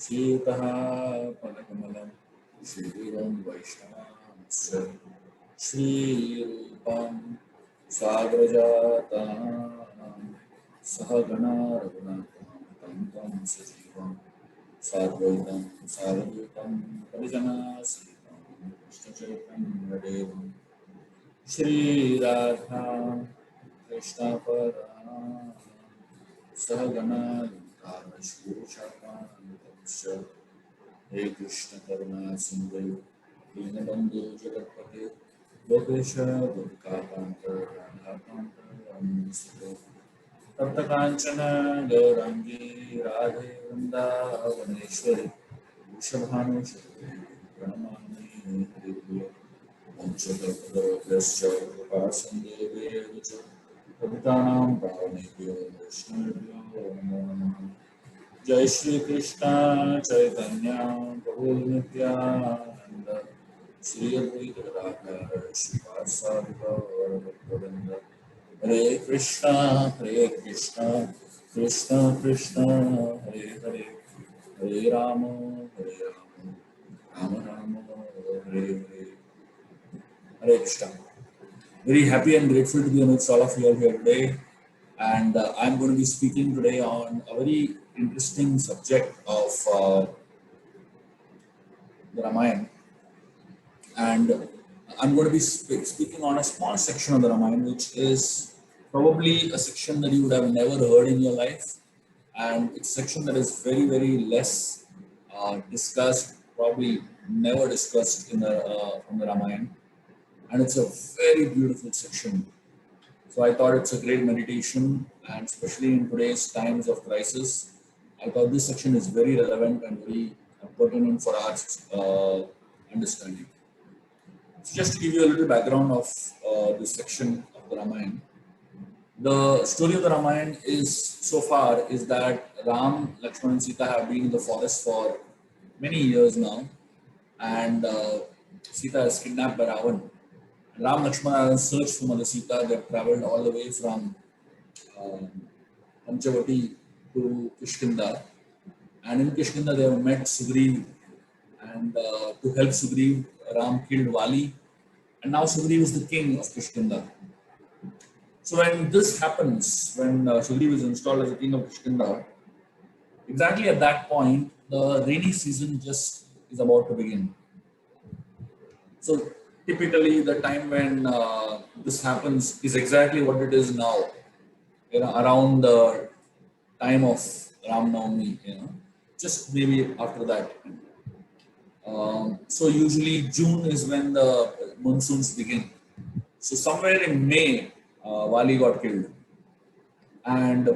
सीतः पदकमलं श्रीवीरं वैष्णवांश्च श्रीरूपं साग्रजातां सहगणा रघुनाथं तं सजीवं साद्वैतं सावधूतं परिजनासहितं कृष्णचैतन्यदेवं श्रीराधा कृष्णपदां सहगणा ललिताश्रीशाखान्वितंश्च हे कृष्ण करुणा सिन्धु दीनबन्धु जगत्पते गोपेश गोपिकान्त राधाकान्त नमोऽस्तुते तप्तकाञ्चन गौराङ्गी राधे वृन्दावनेश्वरि वृषभानुसुते प्रणमामि हरिप्रिये वंशकल्पतरुभ्यश्च कृपासिन्धुभ्येव च पतितानां पावनेभ्यो वैष्णवेभ्यो नमो नमः। जय श्री कृष्ण चैतन्य प्रभु नित्यानंद श्री अद्वैत गदाधर श्रीवासादि गौरभक्तवृंद हरे Krishna Krishna Krishna Hare Hare Hare Ram Ram Ram Hare Hare Hare Krishna. Very happy and grateful to be amidst all of you all here today. And I'm going to be speaking today on a very interesting subject of the Ramayana. And I'm going to be speaking on a small section of the Ramayana, which is probably a section that you would have never heard in your life. And it's a section that is very, very less discussed, probably never discussed in the, from the Ramayana. And it's a very beautiful section. So I thought it's a great meditation, and especially in today's times of crisis, I thought this section is very relevant and very pertinent for our understanding. So just to give you a little background of this section of the Ramayana, the story of the Ramayana is so far is that Ram, Lakshman, and Sita have been in the forest for many years now, and Sita is kidnapped by Ravan. Ram Lakshmana searched for Mother Sita. They traveled all the way from Panchavati to Kishkinda. And in Kishkinda, they have met Sugriv. And to help Sugriv, Ram killed Vali. And now Sugriv is the king of Kishkinda. So when this happens, when Sugriv is installed as the king of Kishkinda, exactly at that point, the rainy season just is about to begin. So typically, the time when this happens is exactly what it is now, around the time of Rama Navami, just maybe after that. So usually June is when the monsoons begin. So somewhere in May, Vali got killed, and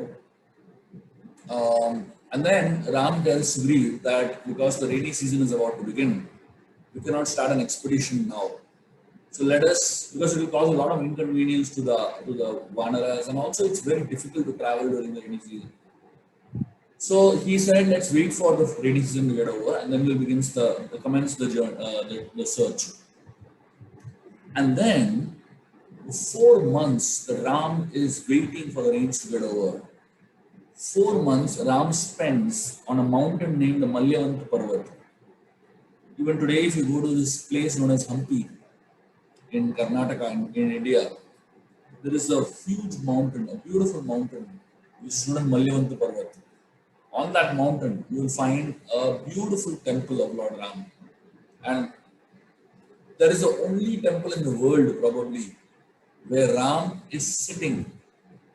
then Ram tells Sugriv that because the rainy season is about to begin, we cannot start an expedition now. So let us, because it will cause a lot of inconvenience to the Vanaras, and also it's very difficult to travel during the rainy season. So he said, let's wait for the rainy season to get over, and then we'll commence the journey, the search. And then, for 4 months, the Ram is waiting for the rains to get over. 4 months Ram spends on a mountain named the Malyavanta Parvat. Even today, if you go to this place known as Hampi, in Karnataka, in India, there is a huge mountain, a beautiful mountain, which is known as Malyavanta Parvat. On that mountain, you will find a beautiful temple of Lord Ram. And there is the only temple in the world, probably, where Ram is sitting.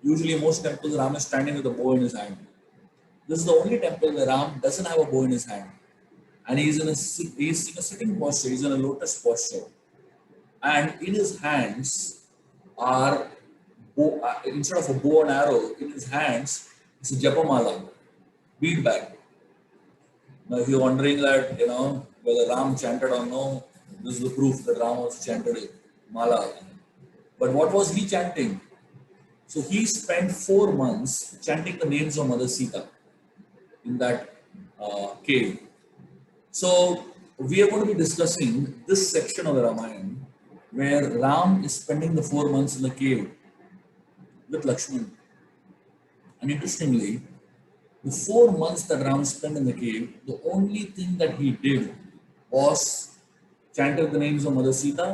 Usually, most temples, Ram is standing with a bow in his hand. This is the only temple where Ram doesn't have a bow in his hand. And he's in a sitting posture, he's in a lotus posture. And in his hands are, instead of a bow and arrow, in his hands is a japamala, bead bag. Now, if you're wondering that, whether Ram chanted or no, this is the proof that Ram also chanted mala. But what was he chanting? So he spent 4 months chanting the names of Mother Sita in that cave. So we are going to be discussing this section of the Ramayana where Ram is spending the 4 months in the cave with Lakshman. And interestingly, The 4 months that Ram spent in the cave, the only thing that he did was chanted the names of Mother Sita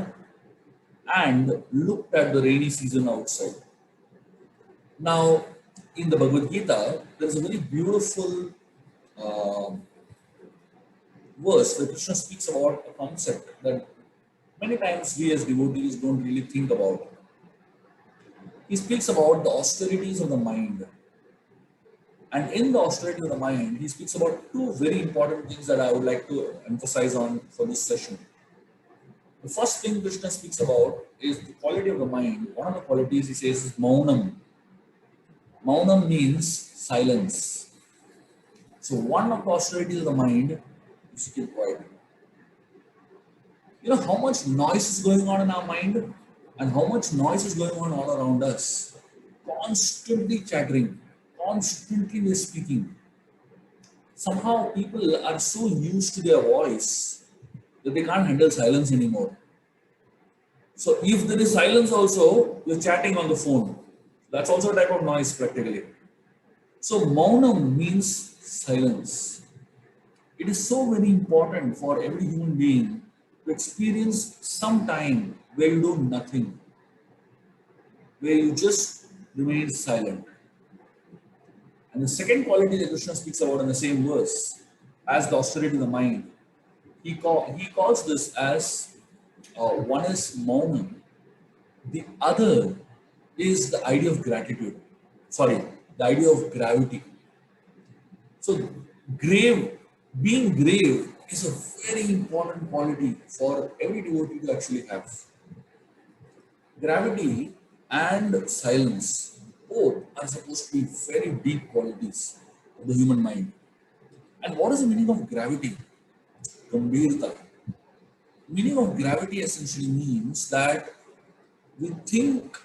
and looked at the rainy season outside. Now, in the Bhagavad Gita, there is a very beautiful uh, verse where Krishna speaks about a concept that many times we as devotees don't really think about. He speaks about the austerities of the mind. And in the austerity of the mind, he speaks about two very important things that I would like to emphasize on for this session. The first thing Krishna speaks about is the quality of the mind. One of the qualities he says is maunam. Maunam means silence. So one of the austerities of the mind is to keep quiet. You know how much noise is going on in our mind and how much noise is going on all around us. Constantly chattering, constantly speaking. Somehow people are so used to their voice that they can't handle silence anymore. So if there is silence also, you're chatting on the phone. That's also a type of noise practically. So maunam means silence. It is so very important for every human being to experience some time where you do nothing, where you just remain silent. And the second quality that Krishna speaks about in the same verse, as the austerity of the mind, he calls this as one is maunam, the other is the idea of gratitude. Sorry, the idea of gravity. So, grave, being grave is a very important quality for every devotee to actually have. Gravity and silence, both are supposed to be very deep qualities of the human mind. And what is the meaning of gravity? Gambhirta. Meaning of gravity essentially means that we think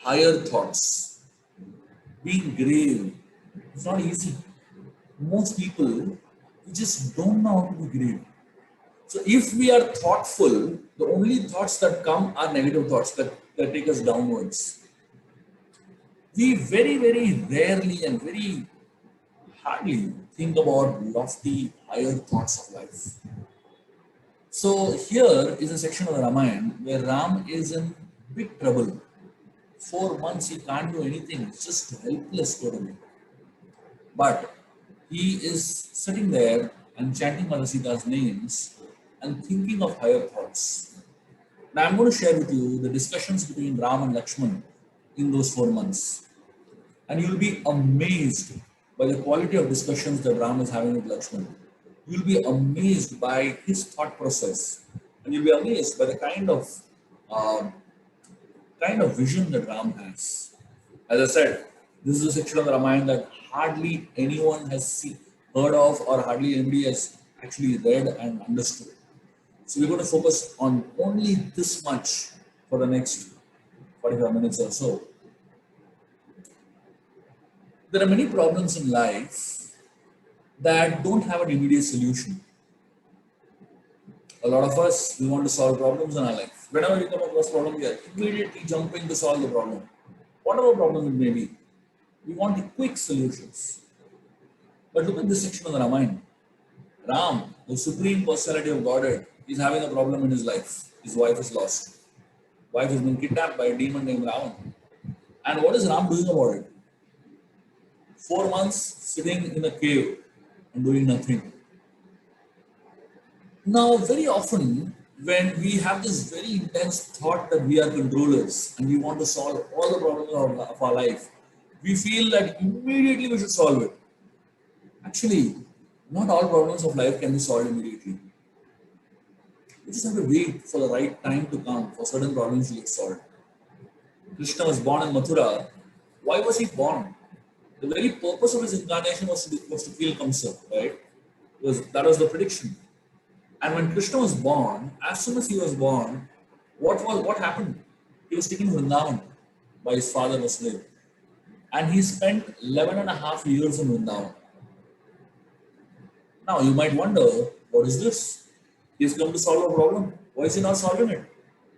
higher thoughts. Being grave is not easy. Most people we just don't know how to be grave. So if we are thoughtful, the only thoughts that come are negative thoughts that take us downwards. We very, very rarely and very hardly think about lofty, higher thoughts of life. So here is a section of the Ramayana where Ram is in big trouble. 4 months he can't do anything, it's just helpless totally. But he is sitting there and chanting Mother Sita's names and thinking of higher thoughts. Now I'm going to share with you the discussions between Ram and Lakshman in those 4 months. And you'll be amazed by the quality of discussions that Ram is having with Lakshman. You'll be amazed by his thought process. And you'll be amazed by the uh, kind of vision that Ram has. As I said, this is a section of the Ramayana that hardly anyone has heard of or hardly anybody has actually read and understood. So we're going to focus on only this much for the next 45 minutes or so. There are many problems in life that don't have an immediate solution. A lot of us, we want to solve problems in our life. Whenever we come across a problem, we are immediately jumping to solve the problem. Whatever problem it may be, we want quick solutions. But look at this section of the Ramayana. Ram, the supreme personality of Godhead, is having a problem in his life. His wife is lost. Wife has been kidnapped by a demon named Ravan. And what is Ram doing about it? 4 months sitting in a cave and doing nothing. Now, very often, when we have this very intense thought that we are controllers and we want to solve all the problems of our life, we feel that immediately we should solve it. Actually, not all problems of life can be solved immediately. We just have to wait for the right time to come for certain problems to get solved. Krishna was born in Mathura. Why was he born? The very purpose of his incarnation was to kill Kamsa, right? That was the prediction. And when Krishna was born, as soon as he was born, what happened? He was taken to Vrindavan by his father Vasudeva. And he spent 11 and a half years in Vrindavan. Now you might wonder, what is this? He's come to solve a problem. Why is he not solving it?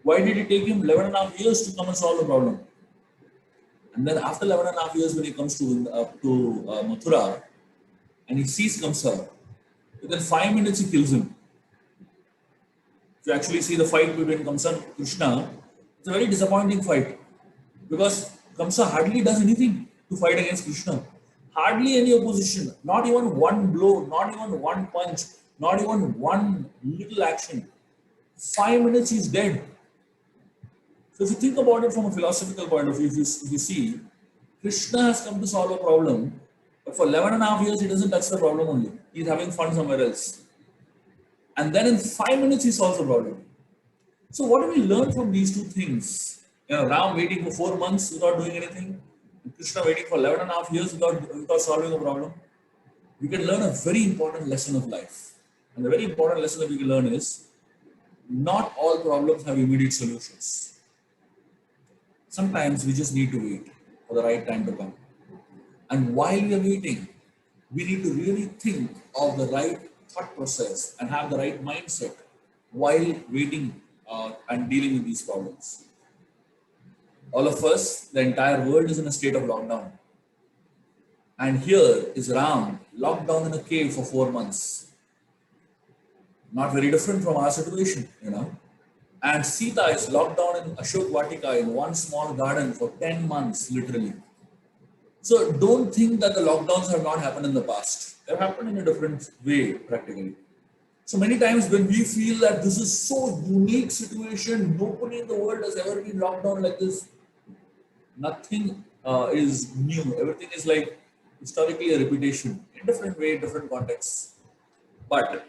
Why did it take him 11 and a half years to come and solve the problem? And then after 11 and a half years, when he comes to Mathura, and he sees Kamsa, within 5 minutes he kills him. If you actually see the fight between Kamsa and Krishna, it's a very disappointing fight because Kamsa hardly does anything to fight against Krishna. Hardly any opposition, not even one blow, not even one punch, not even one little action. 5 minutes he's dead. So if you think about it from a philosophical point of view, if you see, Krishna has come to solve a problem, but for 11 and a half years he doesn't touch the problem only. He's having fun somewhere else. And then in 5 minutes he solves the problem. So what do we learn from these two things? Ram waiting for 4 months without doing anything, and Krishna waiting for 11 and a half years without solving a problem. We can learn a very important lesson of life. And the very important lesson that we can learn is not all problems have immediate solutions. Sometimes we just need to wait for the right time to come. And while we are waiting, we need to really think of the right thought process and have the right mindset while waiting and dealing with these problems. All of us, the entire world is in a state of lockdown. And here is Ram locked down in a cave for 4 months. Not very different from our situation. And Sita is locked down in Ashok Vatika in one small garden for 10 months, literally. So don't think that the lockdowns have not happened in the past. They've happened in a different way, practically. So many times when we feel that this is so unique situation, nobody in the world has ever been locked down like this. Nothing is new. Everything is like historically a repetition in different way, different contexts. But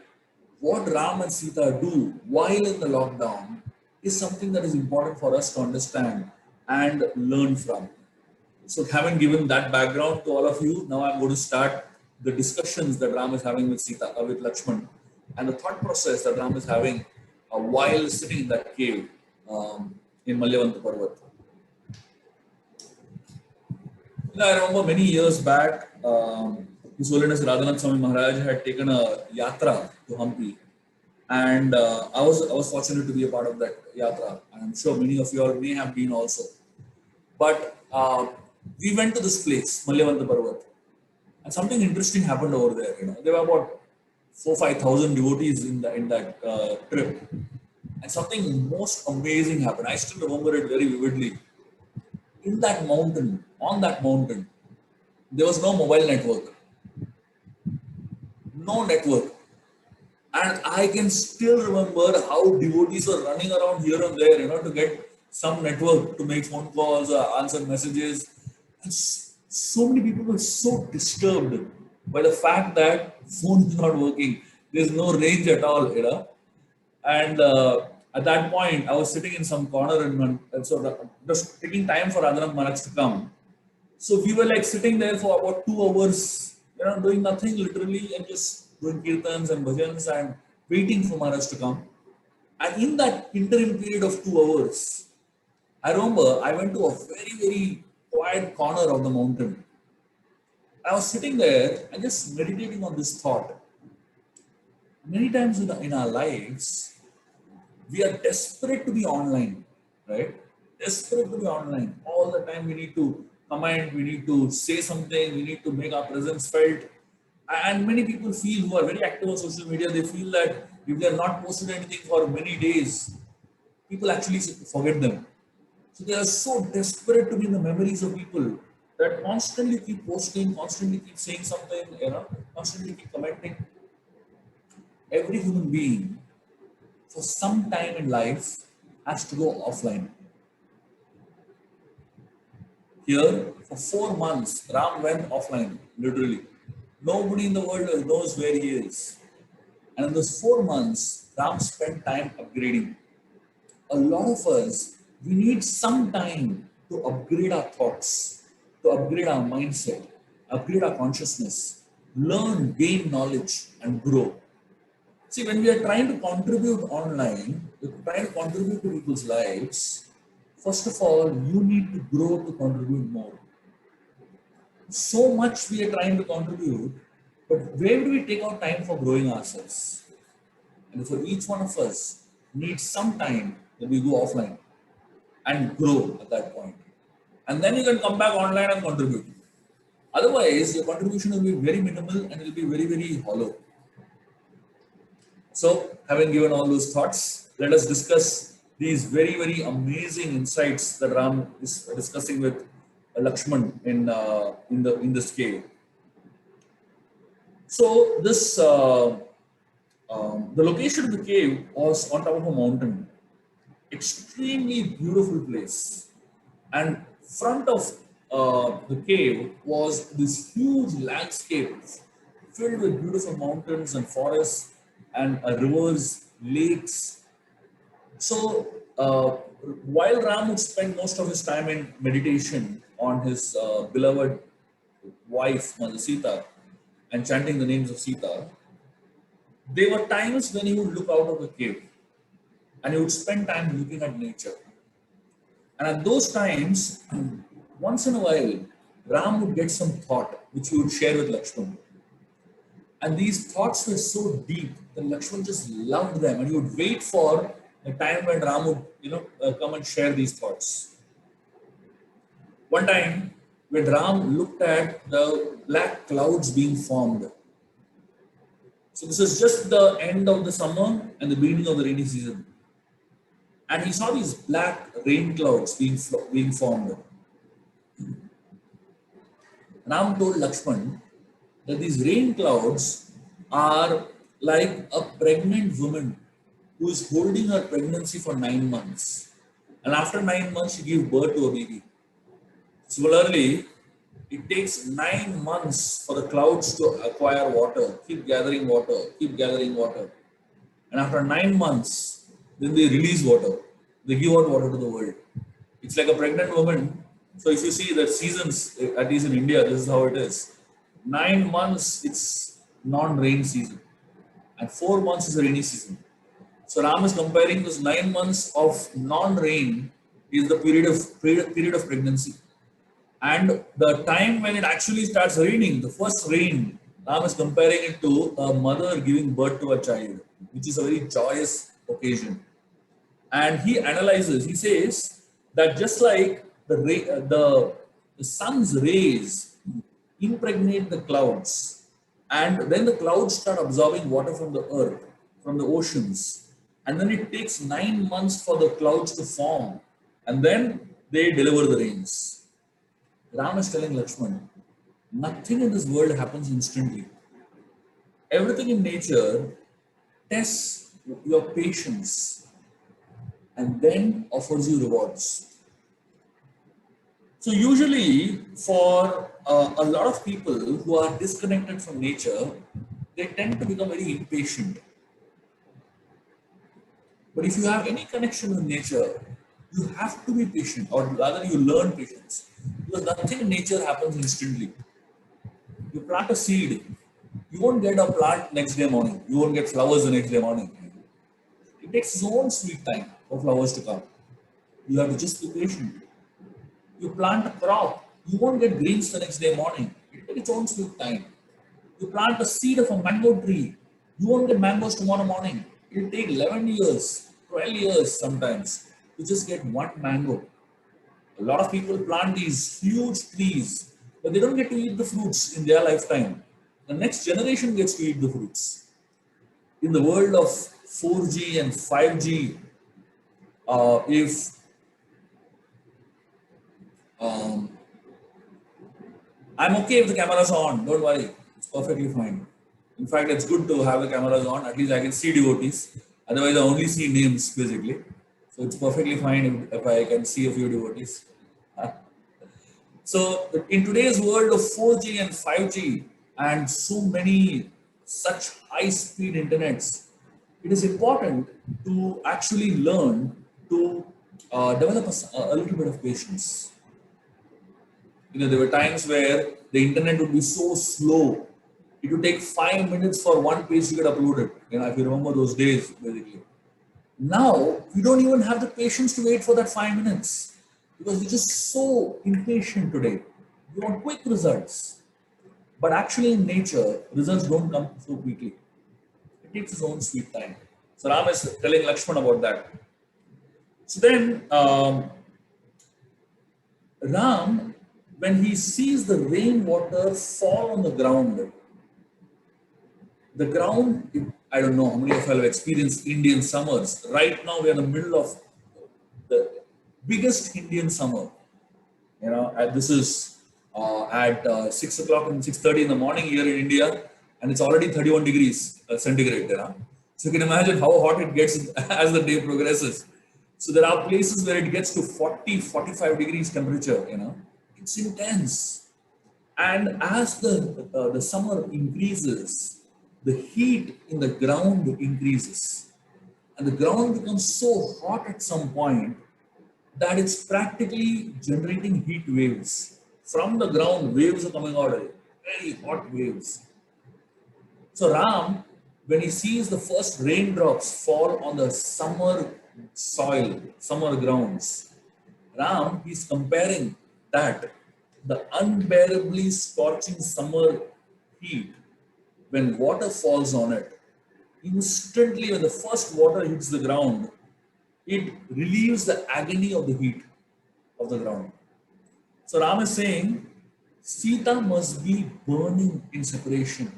what Ram and Sita do while in the lockdown is something that is important for us to understand and learn from. So having given that background to all of you, now I'm going to start the discussions that Ram is having with Sita, with Lakshman, and the thought process that Ram is having while sitting in that cave in Malyavanta Parvat. I remember many years back, His Holiness Radhanath Swami Maharaj had taken a yatra to Hampi, and I was fortunate to be a part of that yatra, and I'm sure many of you all may have been also. But we went to this place, Malyavanta Parvat, and something interesting happened over there. There were about 4,000-5,000 devotees in that trip, and something most amazing happened. I still remember it very vividly. In that mountain, on that mountain, there was no mobile network, no network. And I can still remember how devotees were running around here and there, to get some network to make phone calls or answer messages. And so many people were so disturbed by the fact that phone is not working. There's no range at all. And at that point, I was sitting in some corner and so just taking time for Radhanath Maharaj to come. So we were like sitting there for about 2 hours, doing nothing literally and just doing kirtans and bhajans and waiting for Maharaj to come. And in that interim period of 2 hours, I remember I went to a very, very quiet corner of the mountain. I was sitting there and just meditating on this thought. Many times in our lives, we are desperate to be online, right? Desperate to be online. All the time we need to comment, we need to say something, we need to make our presence felt. And many people feel who are very active on social media, they feel that if they are not posted anything for many days, people actually forget them. So they are so desperate to be in the memories of people that constantly keep posting, constantly keep saying something, constantly keep commenting. Every human being, for some time in life, has to go offline. Here, for 4 months, Ram went offline, literally. Nobody in the world knows where he is. And in those 4 months, Ram spent time upgrading. A lot of us, we need some time to upgrade our thoughts, to upgrade our mindset, upgrade our consciousness, learn, gain knowledge, and grow. See, when we are trying to contribute online, we're trying to contribute to people's lives, first of all, you need to grow to contribute more. So much we are trying to contribute, but where do we take our time for growing ourselves? And for each one of us needs some time that we go offline and grow at that point. And then you can come back online and contribute. Otherwise, your contribution will be very minimal and it will be very, very hollow. So, having given all those thoughts, let us discuss these very, very amazing insights that Ram is discussing with Lakshman in this cave. So, the location of the cave was on top of a mountain, extremely beautiful place, and front of the cave was this huge landscape filled with beautiful mountains and forests and rivers, lakes. So while Ram would spend most of his time in meditation on his beloved wife Mother Sita and chanting the names of Sita, there were times when he would look out of the cave and he would spend time looking at nature. And at those times, once in a while, Ram would get some thought which he would share with Lakshman. And these thoughts were so deep that Lakshman just loved them, and he would wait for the time when Ram would, come and share these thoughts. One time, when Ram looked at the black clouds being formed, so this is just the end of the summer and the beginning of the rainy season, and he saw these black rain clouds being formed. Ram told Lakshman that these rain clouds are like a pregnant woman who is holding her pregnancy for 9 months. And after 9 months, she gives birth to a baby. Similarly, it takes 9 months for the clouds to acquire water, keep gathering water, keep gathering water. And after 9 months, then they release water. They give out water to the world. It's like a pregnant woman. So if you see the seasons, at least in India, this is how it is. 9 months, it's non-rain season. And 4 months is the rainy season. So Ram is comparing this 9 months of non-rain is the period of pregnancy. And the time when it actually starts raining, the first rain, Ram is comparing it to a mother giving birth to a child, which is a very joyous occasion. And he analyzes, he says that just like the sun's rays impregnate the clouds, and then the clouds start absorbing water from the earth, from the oceans, and then it takes 9 months for the clouds to form, and then they deliver the rains. Ram is telling Lakshman, nothing in this world happens instantly. Everything in nature tests your patience and then offers you rewards. So usually for a lot of people who are disconnected from nature, they tend to become very impatient. But if you have any connection with nature, you have to be patient, or rather you learn patience. Because nothing in nature happens instantly. You plant a seed, you won't get a plant next day morning. You won't get flowers the next day morning. It takes its own sweet time for flowers to come. You have to just be patient. You plant a crop, you won't get greens the next day morning. It takes its own sweet time. You plant a seed of a mango tree, you won't get mangoes tomorrow morning. It will take 11 years, 12 years sometimes to just get one mango. A lot of people plant these huge trees, but they don't get to eat the fruits in their lifetime. The next generation gets to eat the fruits. In the world of 4G and 5G, if um, I'm okay if the camera's on, don't worry, it's perfectly fine. In fact, it's good to have the cameras on, at least I can see devotees. Otherwise, I only see names basically. So it's perfectly fine if I can see a few devotees. So in today's world of 4G and 5G and so many such high-speed internets, it is important to actually learn to develop a little bit of patience. There were times where the internet would be so slow. It would take 5 minutes for one page to get uploaded. If you remember those days, basically. Now, we don't even have the patience to wait for that 5 minutes because we're just so impatient today. We want quick results. But actually, in nature, results don't come so quickly. It takes its own sweet time. So, Ram is telling Lakshman about that. So then, Ram when he sees the rainwater fall on the ground, I don't know how many of you have experienced Indian summers. Right now, we are in the middle of the biggest Indian summer. This is at 6 o'clock and 6:30 in the morning here in India, and it's already 31 degrees centigrade. So you can imagine how hot it gets as the day progresses. So there are places where it gets to 40, 45 degrees temperature. It's intense. And as the summer increases, the heat in the ground increases. And the ground becomes so hot at some point that it's practically generating heat waves. From the ground, waves are coming out, very hot waves. So Ram, when he sees the first raindrops fall on the summer soil, summer grounds, Ram, he's comparing that the unbearably scorching summer heat, when water falls on it, instantly when the first water hits the ground, it relieves the agony of the heat of the ground. So Ram is saying Sita must be burning in separation,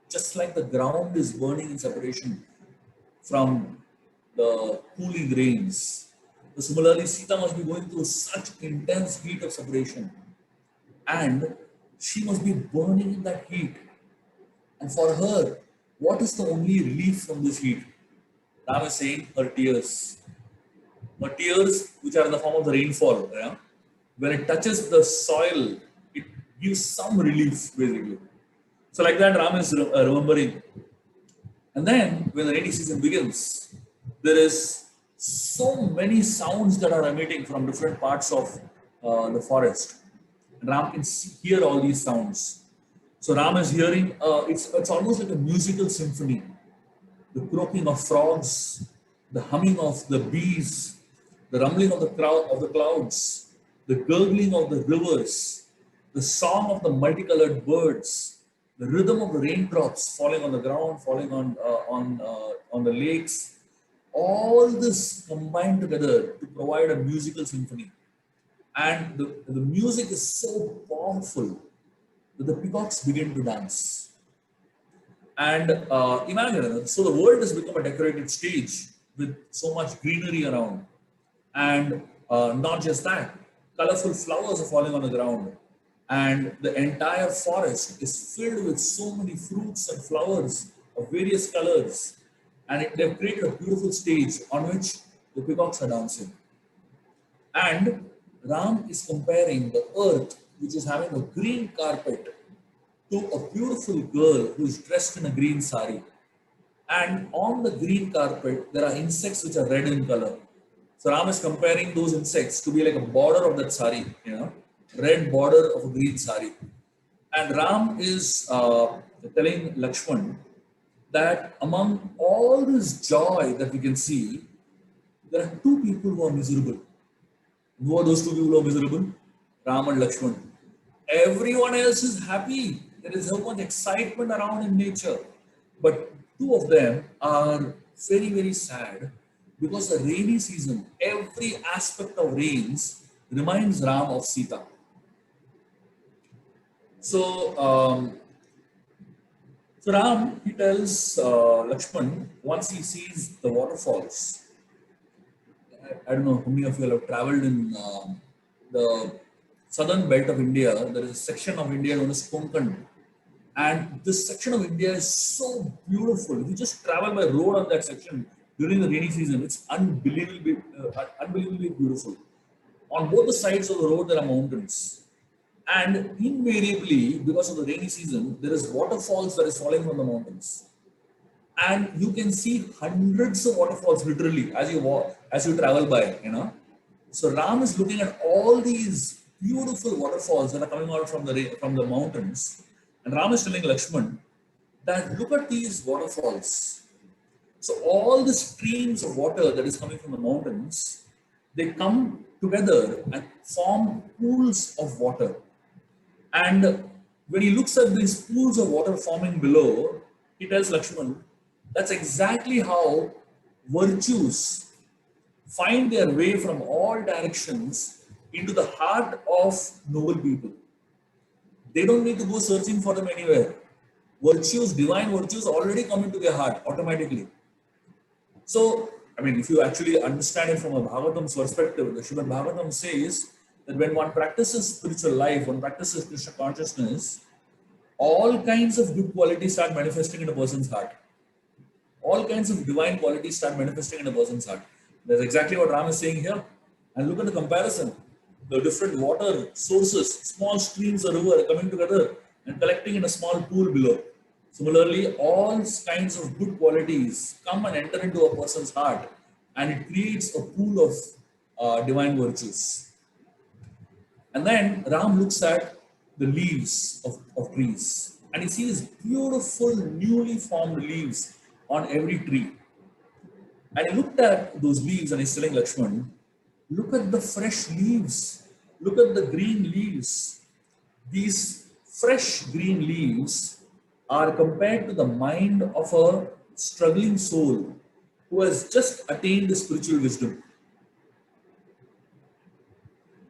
just like the ground is burning in separation from the cooling rains. So similarly, Sita must be going through such intense heat of separation, and she must be burning in that heat. And for her, what is the only relief from this heat? Ram is saying her tears. Her tears, which are in the form of the rainfall, when it touches the soil, it gives some relief, basically. So, like that, Ram is remembering. And then, when the rainy season begins, there is so many sounds that are emitting from different parts of the forest. And Ram can hear all these sounds. So Ram is hearing, it's almost like a musical symphony. The croaking of frogs, the humming of the bees, the rumbling of the clouds, the gurgling of the rivers, the song of the multicolored birds, the rhythm of the raindrops falling on the ground, falling on the lakes. All this combined together to provide a musical symphony. And the music is so powerful that the peacocks begin to dance. And imagine, so the world has become a decorated stage with so much greenery around. And not just that, colorful flowers are falling on the ground. And the entire forest is filled with so many fruits and flowers of various colors. And they've created a beautiful stage on which the peacocks are dancing. And Ram is comparing the earth, which is having a green carpet, to a beautiful girl who is dressed in a green sari. And on the green carpet, there are insects which are red in color. So Ram is comparing those insects to be like a border of that sari, red border of a green sari. And Ram is telling Lakshman that among all this joy that we can see, there are two people who are miserable. Who are those two people who are miserable? Ram and Lakshman. Everyone else is happy. There is so much excitement around in nature. But two of them are very, very sad because the rainy season, every aspect of rains reminds Ram of Sita. So Ram, he tells Lakshman, once he sees the waterfalls, I don't know how many of you have traveled in the southern belt of India. There is a section of India known as Konkan. And this section of India is so beautiful. If you just travel by road on that section during the rainy season, it's unbelievably beautiful. On both the sides of the road, there are mountains. And invariably, because of the rainy season, there is waterfalls that is falling from the mountains. And you can see hundreds of waterfalls literally as you walk, as you travel by, So Ram is looking at all these beautiful waterfalls that are coming out from the mountains. And Ram is telling Lakshman that look at these waterfalls. So all the streams of water that is coming from the mountains, they come together and form pools of water. And when he looks at these pools of water forming below, he tells Lakshman, that's exactly how virtues find their way from all directions into the heart of noble people. They don't need to go searching for them anywhere. Virtues, divine virtues already come into their heart automatically. So, I mean, if you actually understand it from a Bhagavatam's perspective, the Srimad Bhagavatam says that when one practices spiritual life, one practices Krishna consciousness, all kinds of good qualities start manifesting in a person's heart. All kinds of divine qualities start manifesting in a person's heart. That's exactly what Ram is saying here. And look at the comparison. The different water sources, small streams or river are coming together and collecting in a small pool below. Similarly, all kinds of good qualities come and enter into a person's heart, and it creates a pool of divine virtues. And then Ram looks at the leaves of trees, and he sees beautiful, newly formed leaves on every tree. And he looked at those leaves and he's telling Lakshman, look at the fresh leaves, look at the green leaves. These fresh green leaves are compared to the mind of a struggling soul who has just attained the spiritual wisdom.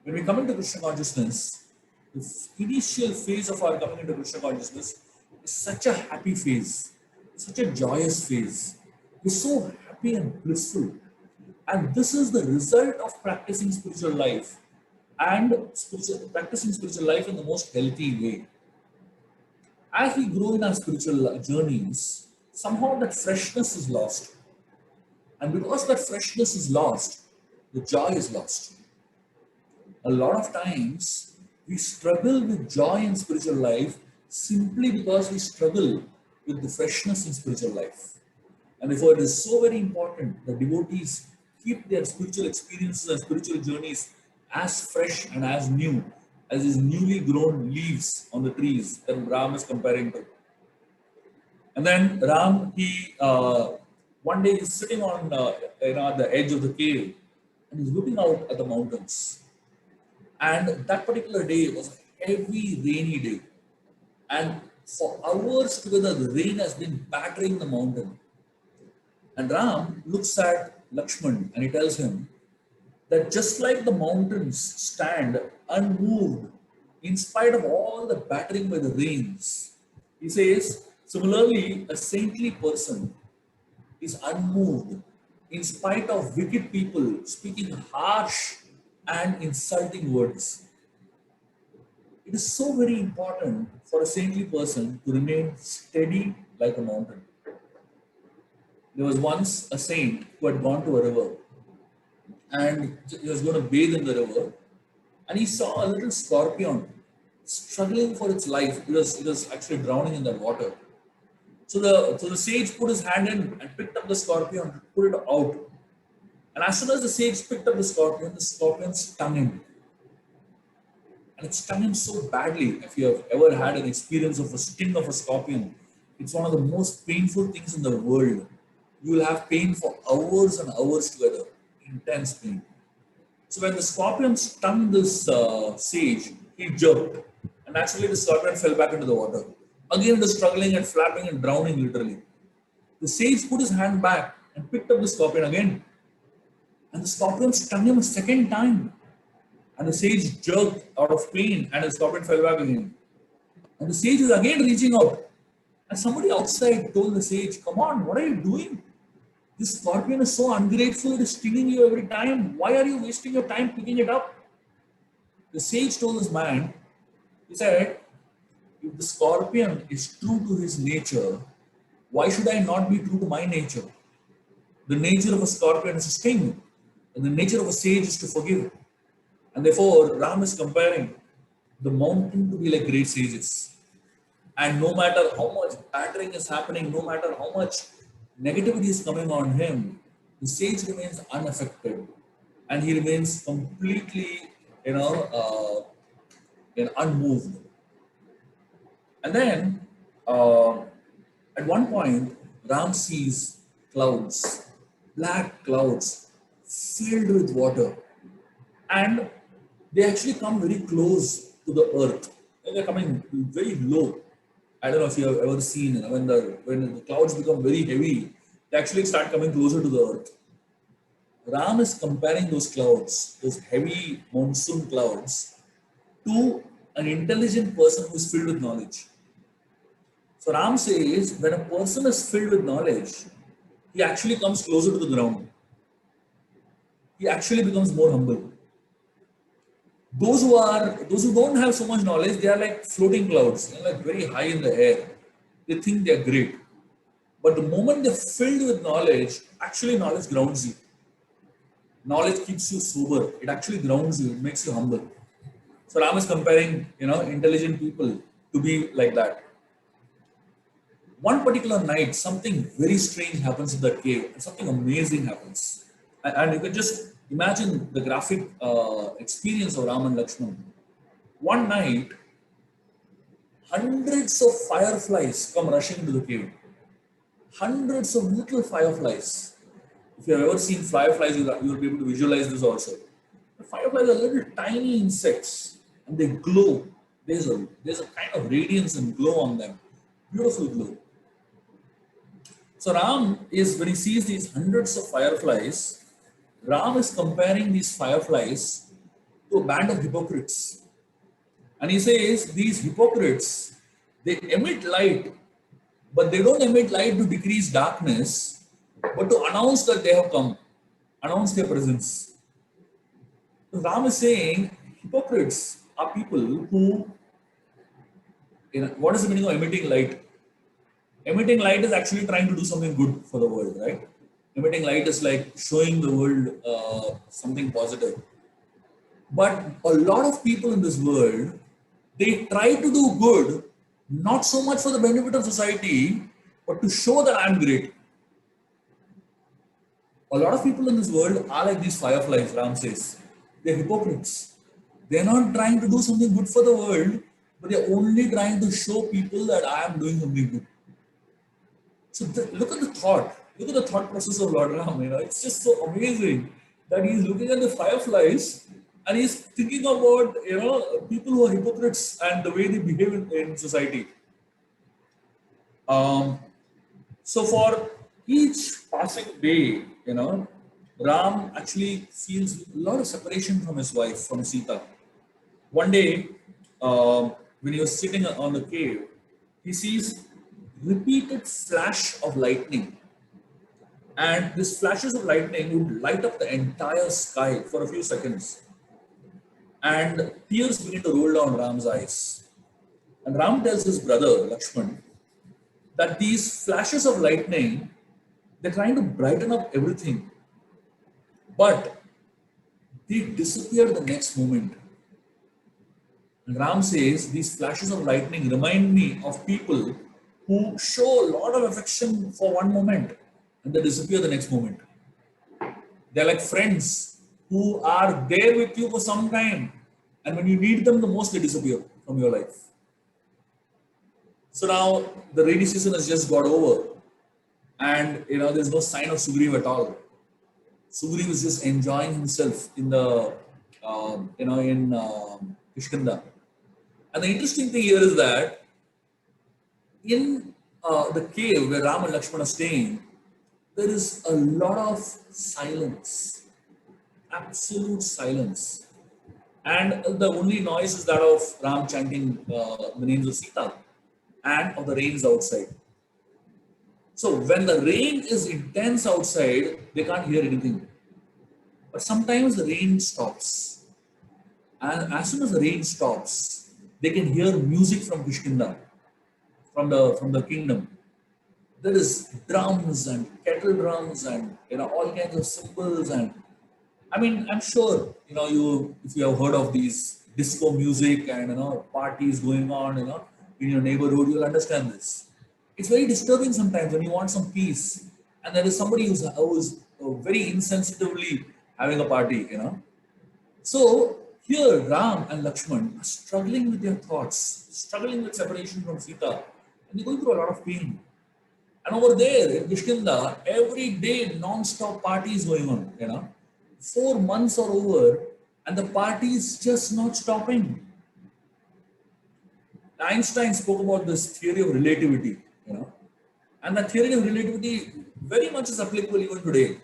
When we come into Krishna consciousness, the initial phase of our coming into Krishna consciousness is such a happy phase, such a joyous phase. We're so happy and blissful. And this is the result of practicing spiritual life and practicing spiritual life in the most healthy way. As we grow in our spiritual journeys, somehow that freshness is lost. And because that freshness is lost, the joy is lost. A lot of times, we struggle with joy in spiritual life simply because we struggle with the freshness in spiritual life. And therefore, it is so very important that devotees keep their spiritual experiences and spiritual journeys as fresh and as new as these newly grown leaves on the trees that Ram is comparing to. And then Ram, one day he's sitting on at the edge of the cave and he's looking out at the mountains. And that particular day was a heavy rainy day. And for hours together, the rain has been battering the mountain. And Ram looks at Lakshman and he tells him that just like the mountains stand unmoved in spite of all the battering by the rains, he says, similarly, a saintly person is unmoved in spite of wicked people speaking harsh and insulting words. It is so very important for a saintly person to remain steady like a mountain. There was once a saint who had gone to a river and he was going to bathe in the river, and he saw a little scorpion struggling for its life. It was actually drowning in the water. So the sage put his hand in and picked up the scorpion, put it out. And as soon as the sage picked up the scorpion stung him. And it stung him so badly. If you have ever had an experience of a sting of a scorpion, it's one of the most painful things in the world. You will have pain for hours and hours together, intense pain. So when the scorpion stung this sage, he jerked. And naturally the scorpion fell back into the water. Again, it was struggling and flapping and drowning literally. The sage put his hand back and picked up the scorpion again. And the scorpion stung him a second time. And the sage jerked out of pain and the scorpion fell back again. And the sage is again reaching out. And somebody outside told the sage, come on, what are you doing? This scorpion is so ungrateful, it is stinging you every time. Why are you wasting your time picking it up? The sage told this man, he said, if the scorpion is true to his nature, why should I not be true to my nature? The nature of a scorpion is to sting, and the nature of a sage is to forgive. And therefore, Ram is comparing the mountain to be like great sages. And no matter how much battering is happening, no matter how much negativity is coming on him, the sage remains unaffected, and he remains completely, unmoved. And then, at one point, Ram sees clouds, black clouds filled with water, and they actually come very close to the earth. And they're coming very low. I don't know if you have ever seen when the clouds become very heavy, they actually start coming closer to the earth. Ram is comparing those clouds, those heavy monsoon clouds, to an intelligent person who is filled with knowledge. So Ram says when a person is filled with knowledge, he actually comes closer to the ground. He actually becomes more humble. Those who don't have so much knowledge, they are like floating clouds, like very high in the air. They think they are great. But the moment they're filled with knowledge, actually knowledge grounds you. Knowledge keeps you sober. It actually grounds you. It makes you humble. So Ram is comparing, intelligent people to be like that. One particular night, something very strange happens in that cave, and something amazing happens. And you can just imagine the graphic experience of Ram and Lakshman. One night, hundreds of fireflies come rushing into the cave. Hundreds of little fireflies. If you have ever seen fireflies, you will be able to visualize this also. The fireflies are little tiny insects and they glow. There's a kind of radiance and glow on them. Beautiful glow. So Ram is, when he sees these hundreds of fireflies, Ram is comparing these fireflies to a band of hypocrites. And he says these hypocrites, they emit light, but they don't emit light to decrease darkness, but to announce that they have come, announce their presence. So Ram is saying hypocrites are people who, what is the meaning of emitting light? Emitting light is actually trying to do something good for the world, right? Emitting light is like showing the world something positive. But a lot of people in this world, they try to do good, not so much for the benefit of society, but to show that I'm great. A lot of people in this world are like these fireflies, Ram says. They're hypocrites. They're not trying to do something good for the world, but they're only trying to show people that I am doing something good. So look at the thought. Look at the thought process of Lord Ram. It's just so amazing that he's looking at the fireflies and he's thinking about people who are hypocrites and the way they behave in society. So for each passing day, Ram actually feels a lot of separation from his wife, from Sita. One day, when he was sitting on the cave, he sees repeated flash of lightning. And these flashes of lightning would light up the entire sky for a few seconds. And tears begin to roll down Ram's eyes. And Ram tells his brother, Lakshman, that these flashes of lightning, they're trying to brighten up everything. But they disappear the next moment. And Ram says, these flashes of lightning remind me of people who show a lot of affection for one moment and they disappear the next moment. They're like friends who are there with you for some time, and when you need them the most, they disappear from your life. So now the rainy season has just got over, and there's no sign of Sugriv at all. Sugriv is just enjoying himself in the Kishkinda. And the interesting thing here is that in the cave where Ram and Lakshmana are staying, there is a lot of silence, absolute silence. And the only noise is that of Ram chanting the names of Sita and of the rains outside. So when the rain is intense outside, they can't hear anything. But sometimes the rain stops. And as soon as the rain stops, they can hear music from Kishkinda, from the kingdom. There is drums and kettle drums and all kinds of cymbals, and I mean, I'm sure if you have heard of these disco music and parties going on in your neighborhood, you'll understand this. It's very disturbing sometimes when you want some peace, and there is somebody who's very insensitively having a party. So here Ram and Lakshman are struggling with their thoughts, struggling with separation from Sita, and they're going through a lot of pain. And over there in Kishkinda, every day non-stop parties going on. 4 months are over, and the party is just not stopping. Einstein spoke about this theory of relativity, and the theory of relativity very much is applicable even today.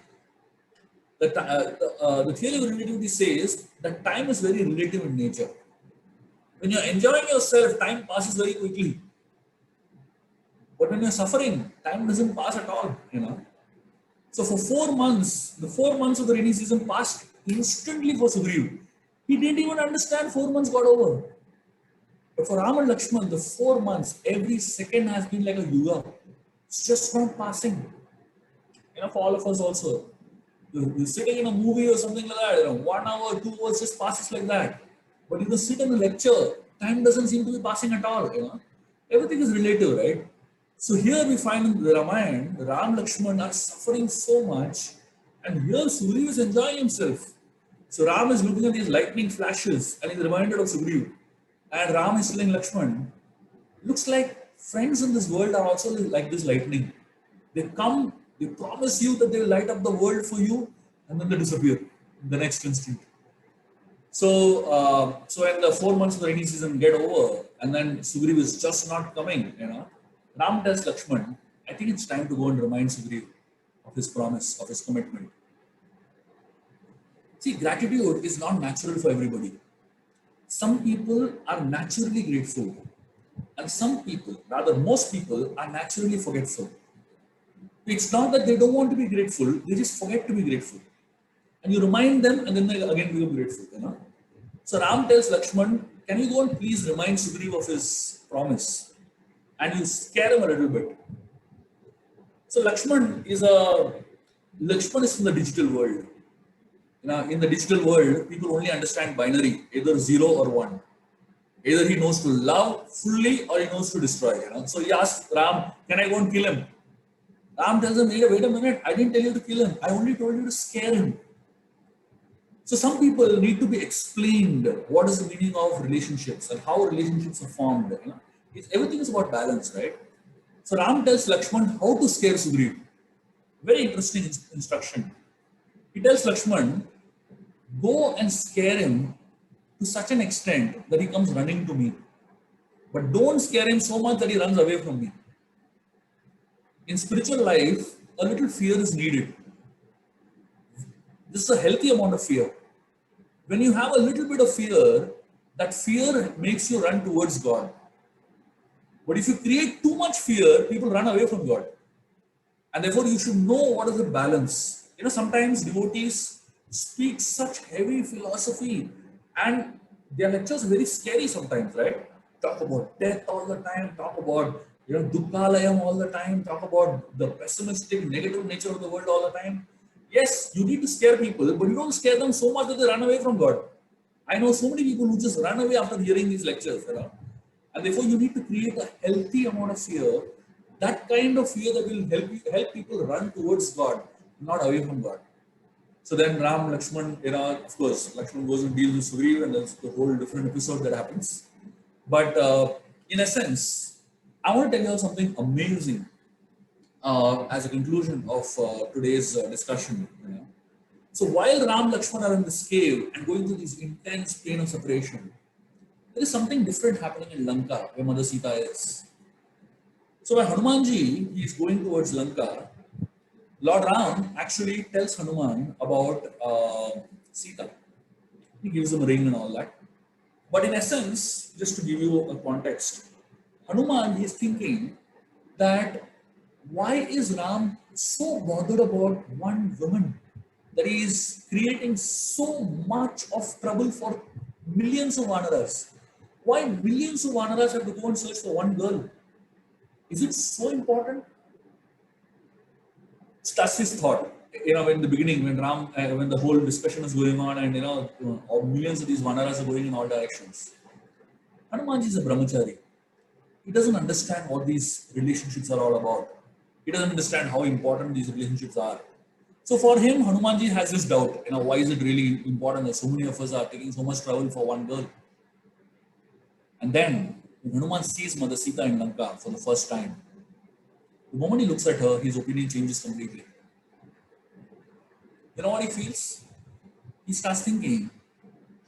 The theory of relativity says that time is very relative in nature. When you're enjoying yourself, time passes very quickly. But when you're suffering, time doesn't pass at all, So for 4 months, the 4 months of the rainy season passed instantly for Sugriv. He didn't even understand 4 months got over. But for Ram and Lakshman, the 4 months, every second has been like a yuga. It's just not passing. For all of us also. You're sitting in a movie or something like that, 1 hour, 2 hours just passes like that. But you sit in a lecture, time doesn't seem to be passing at all. Everything is relative, right? So here we find in the Ramayana, Ram Lakshman are suffering so much, and here Sugriv is enjoying himself. So Ram is looking at these lightning flashes and he's reminded of Sugriv. And Ram is telling Lakshman, looks like friends in this world are also like this lightning. They come, they promise you that they will light up the world for you, and then they disappear in the next instant. So when the 4 months of the rainy season get over, and then Sugriv is just not coming, Ram tells Lakshman, I think it's time to go and remind Sugriv of his promise, of his commitment. See, gratitude is not natural for everybody. Some people are naturally grateful, and some people, rather most people, are naturally forgetful. It's not that they don't want to be grateful, they just forget to be grateful. And you remind them, and then they again become grateful. So Ram tells Lakshman, can you go and please remind Sugriv of his promise? And you scare him a little bit. So Lakshman is from the digital world. In the digital world, people only understand binary, either 0 or 1. Either he knows to love fully or he knows to destroy. So he asks Ram, can I go and kill him? Ram tells him, wait a minute, I didn't tell you to kill him. I only told you to scare him. So some people need to be explained what is the meaning of relationships and how relationships are formed. Everything is about balance, right? So Ram tells Lakshman how to scare Sugriv. Very interesting instruction. He tells Lakshman, go and scare him to such an extent that he comes running to me. But don't scare him so much that he runs away from me. In spiritual life, a little fear is needed. This is a healthy amount of fear. When you have a little bit of fear, that fear makes you run towards God. But if you create too much fear, people run away from God. And therefore, you should know what is the balance. Sometimes devotees speak such heavy philosophy, and their lectures are very scary sometimes, right? Talk about death all the time, talk about dukkhalayam all the time, talk about the pessimistic, negative nature of the world all the time. Yes, you need to scare people, but you don't scare them so much that they run away from God. I know so many people who just run away after hearing these lectures, and therefore you need to create a healthy amount of fear, that kind of fear that will help people run towards God, not away from God. So then Ram, Lakshman, of course, Lakshman goes and deals with Sugriv, and there's the whole different episode that happens. But in essence, I want to tell you something amazing as a conclusion of today's discussion. So while Ram, Lakshman are in this cave and going through this intense pain of separation, there is something different happening in Lanka, where Mother Sita is. So when Hanumanji is going towards Lanka, Lord Ram actually tells Hanuman about Sita. He gives him a ring and all that. But in essence, just to give you a context, Hanuman is thinking that why is Ram so bothered about one woman, that he is creating so much of trouble for millions of vanaras? Why millions of vanaras have to go and search for one girl? Is it so important? That's his thought. In the beginning, when when the whole discussion is going on, and millions of these vanaras are going in all directions. Hanumanji is a brahmachari. He doesn't understand what these relationships are all about. He doesn't understand how important these relationships are. So for him, Hanumanji has this doubt. Why is it really important that so many of us are taking so much trouble for one girl? And then, when Hanuman sees Mother Sita in Lanka for the first time, the moment he looks at her, his opinion changes completely. You know what he feels? He starts thinking,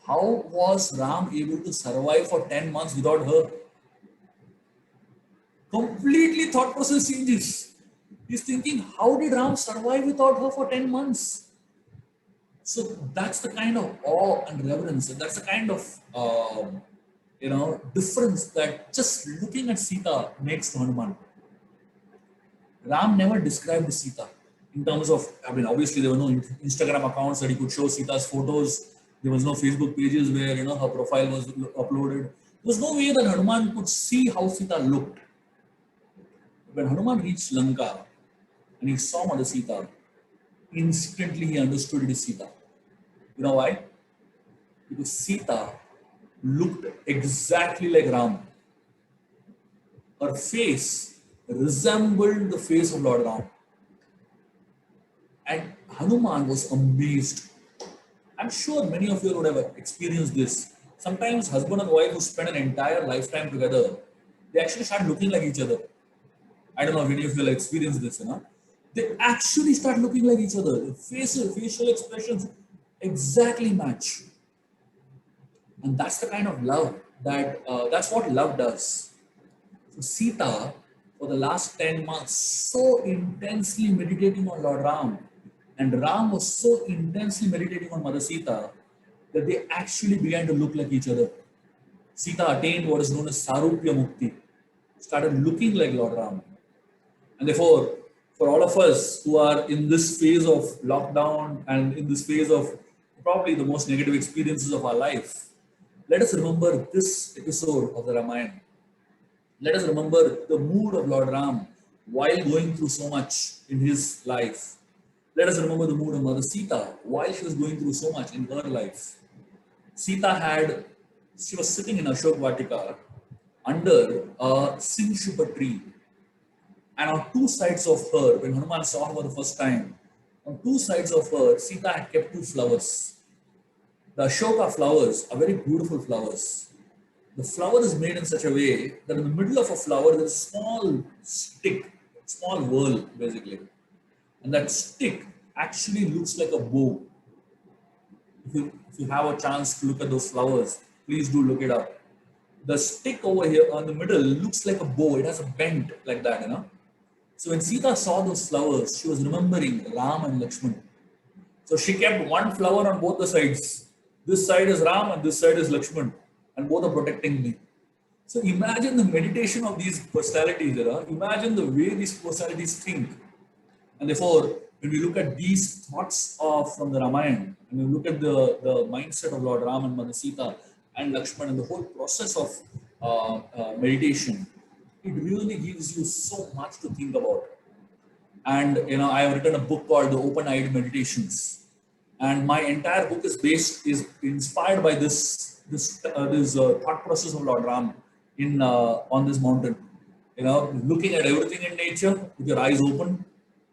how was Ram able to survive for 10 months without her? Completely thought process changes. He's thinking, how did Ram survive without her for 10 months? So that's the kind of awe and reverence, and that's the kind of difference that just looking at Sita makes to Hanuman. Ram never described Sita in terms of, I mean, obviously there were no Instagram accounts that he could show Sita's photos. There was no Facebook pages where, her profile was uploaded. There was no way that Hanuman could see how Sita looked. When Hanuman reached Lanka and he saw Mother Sita, instantly he understood it is Sita. You know why? Because Sita looked exactly like Ram. Her face resembled the face of Lord Ram. And Hanuman was amazed. I'm sure many of you would have experienced this. Sometimes husband and wife who spend an entire lifetime together, they actually start looking like each other. I don't know if any of you have experienced this, They actually start looking like each other. The facial expressions exactly match. And that's the kind of love that's what love does. So Sita, for the last 10 months, so intensely meditating on Lord Ram, and Ram was so intensely meditating on Mother Sita that they actually began to look like each other. Sita attained what is known as Sarupya Mukti, started looking like Lord Ram. And therefore, for all of us who are in this phase of lockdown and in this phase of probably the most negative experiences of our life, let us remember this episode of the Ramayana. Let us remember the mood of Lord Ram while going through so much in his life. Let us remember the mood of Mother Sita while she was going through so much in her life. She was sitting in Ashok Vatika under a Singshupa tree. And on two sides of her, when Hanuman saw her for the first time, on two sides of her, Sita had kept two flowers. The Ashoka flowers are very beautiful flowers. The flower is made in such a way that in the middle of a flower there's a small stick, small whirl basically. And that stick actually looks like a bow. If you have a chance to look at those flowers, please do look it up. The stick over here on the middle looks like a bow. It has a bend like that. So when Sita saw those flowers, she was remembering Ram and Lakshman. So she kept one flower on both the sides. This side is Ram and this side is Lakshman, and both are protecting me. So imagine the meditation of these personalities. Imagine the way these personalities think. And therefore, when we look at these thoughts from the Ramayana, and we look at the mindset of Lord Ram and Mother Sita and Lakshman and the whole process of meditation, it really gives you so much to think about. And I have written a book called The Open-Eyed Meditations, and my entire book is inspired by this thought process of Lord Ram in on this mountain. Looking at everything in nature with your eyes open,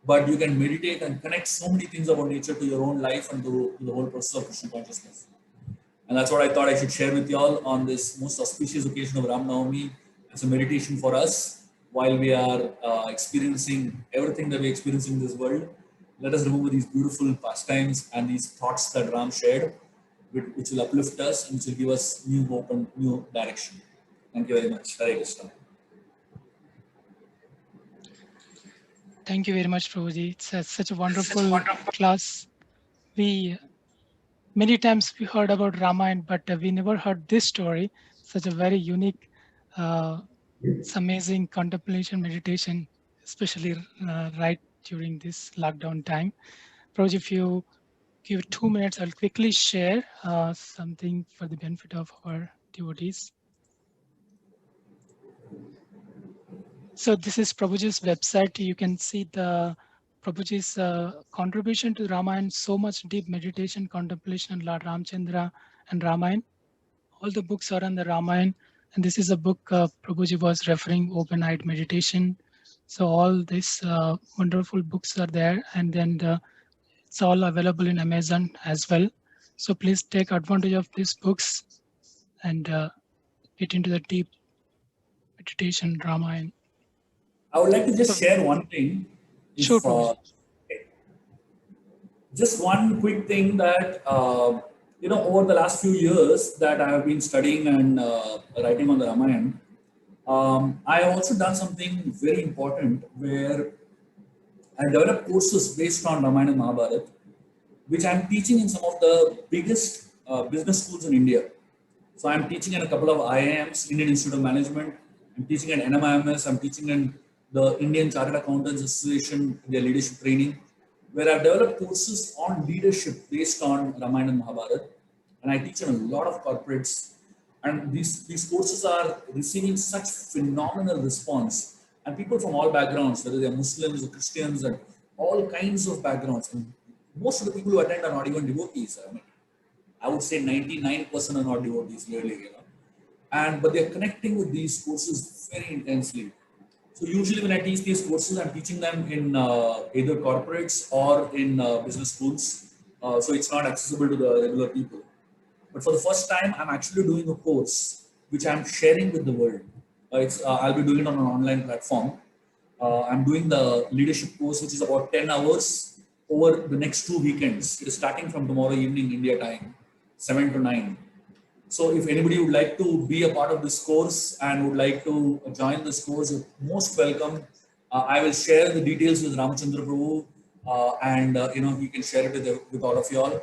but you can meditate and connect so many things about nature to your own life and to the whole process of Krishna consciousness. And that's what I thought I should share with you all on this most auspicious occasion of Rama Navami. It's a meditation for us while we are experiencing everything that we experience in this world. Let us remember these beautiful pastimes and these thoughts that Ram shared, which will uplift us and which will give us new hope and new direction. Thank you very much. Hare Krishna. Thank you very much, Prabhuji. It's such a wonderful class. Many times we heard about Ramayana, but we never heard this story. Such a very unique, it's amazing contemplation meditation, especially right during this lockdown time. Prabhuji, if you give 2 minutes, I'll quickly share something for the benefit of our devotees. So this is Prabhuji's website. You can see the Prabhuji's contribution to Ramayana, so much deep meditation, contemplation on Lord Ramchandra and Ramayana. All the books are on the Ramayana, and this is a book Prabhuji was referring, Open-Eyed Meditation. So all these wonderful books are there, and then it's all available in Amazon as well. So please take advantage of these books and get into the deep meditation Ramayana. I would like to So just share one thing. sure, If Prabhuji. Just one quick thing that over the last few years that I have been studying and writing on the Ramayana, I have also done something very important where I developed courses based on Ramayana and Mahabharata. which I'm teaching in some of the biggest business schools in India. So I'm teaching in a couple of IIMs, Indian Institute of Management. I'm teaching at NMIMS. I'm teaching in the Indian Chartered Accountants Association, their leadership training, where I've developed courses on leadership based on Ramayana and Mahabharata. And I teach in a lot of corporates. And these courses are receiving such phenomenal response. And people from all backgrounds, whether they're Muslims or Christians and all kinds of backgrounds. And most of the people who attend are not even devotees. I mean, I would say 99% are not devotees, really, And but they're connecting with these courses very intensely. So usually when I teach these courses, I'm teaching them in either corporates or in business schools. So it's not accessible to the regular people. But for the first time, I'm actually doing a course which I'm sharing with the world. I'll be doing it on an online platform. I'm doing the leadership course, which is about 10 hours over the next 2 weekends. It is starting from tomorrow evening, India time, 7 to 9. So if anybody would like to be a part of this course and would like to join this course, you're most welcome. I will share the details with Ramachandra Prabhu, and he can share it with all of you all.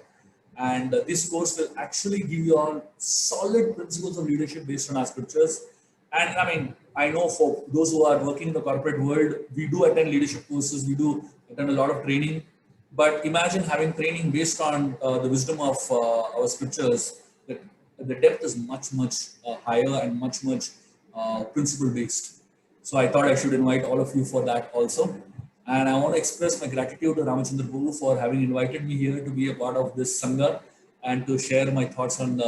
And this course will actually give you all solid principles of leadership based on our scriptures. And I mean, I know for those who are working in the corporate world, we do attend leadership courses, we do attend a lot of training. But imagine having training based on the wisdom of our scriptures. That the depth is much higher and much principle based. So I thought I should invite all of you for that also. And I want to express my gratitude to Ramachandra Prabhu for having invited me here to be a part of this Sangha and to share my thoughts on the